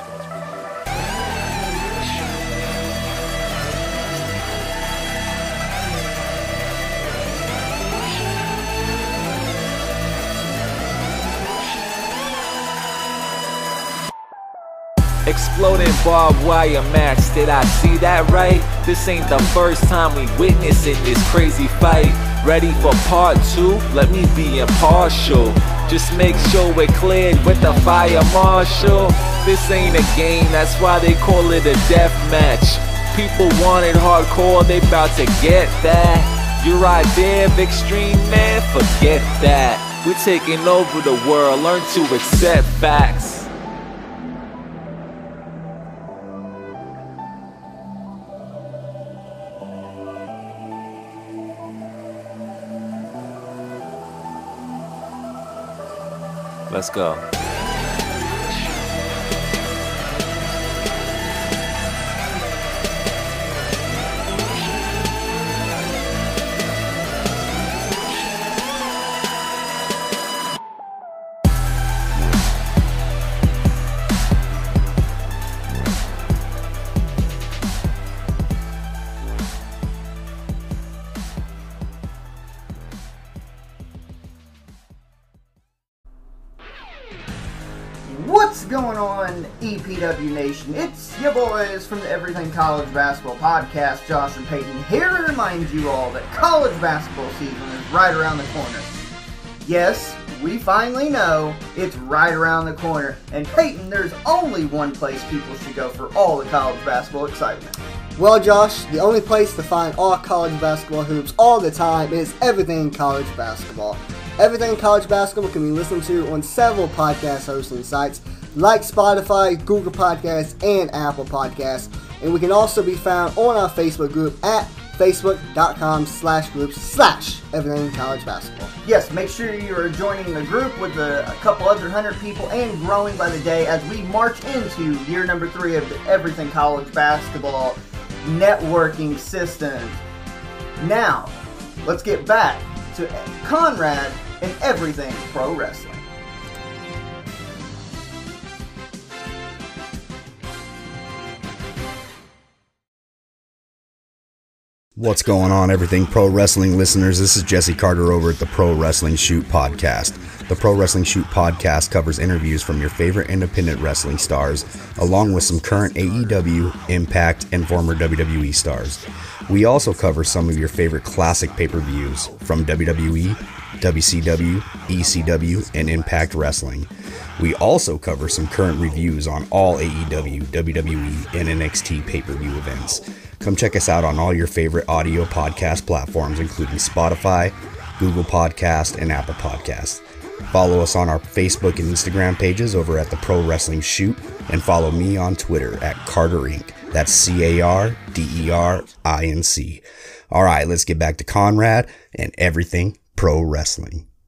Exploding barbed wire match, did I see that right? This ain't the first time we witnessing this crazy fight. Ready for part 2? Let me be impartial. Just make sure we're cleared with the fire marshal. This ain't a game, that's why they call it a death match. People want it hardcore, they bout to get that. Your idea of extreme, man, forget that. We're taking over the world, learn to accept facts. Let's go. What's going on, EPW Nation? It's your boys from the Everything College Basketball Podcast, Josh and Peyton, here to remind you all that college basketball season is right around the corner. Yes, we finally know it's right around the corner, and Peyton, there's only one place people should go for all the college basketball excitement. Well, Josh, the only place to find all college basketball hoops all the time is Everything College Basketball. Everything College Basketball can be listened to on several podcast hosting sites like Spotify, Google Podcasts, and Apple Podcasts. And we can also be found on our Facebook group at facebook.com/groups/Everything College Basketball. Yes, make sure you are joining the group with a couple other 100 people and growing by the day as we march into year number 3 of the Everything College Basketball networking system. Now, let's get back to Conrad and Everything Pro Wrestling. What's going on, Everything Pro Wrestling listeners? This is Jesse Carter over at the Pro Wrestling Shoot Podcast. The Pro Wrestling Shoot Podcast covers interviews from your favorite independent wrestling stars, along with some current AEW, Impact, and former WWE stars. We also cover some of your favorite classic pay-per-views from WWE, WCW, ECW, and Impact Wrestling. We also cover some current reviews on all AEW, WWE, and NXT pay-per-view events. Come check us out on all your favorite audio podcast platforms, including Spotify, Google Podcast, and Apple Podcasts. Follow us on our Facebook and Instagram pages over at the Pro Wrestling Shoot, and follow me on Twitter at Carter Inc. That's CARDERINC. All right, let's get back to Conrad and Everything Pro Wrestling.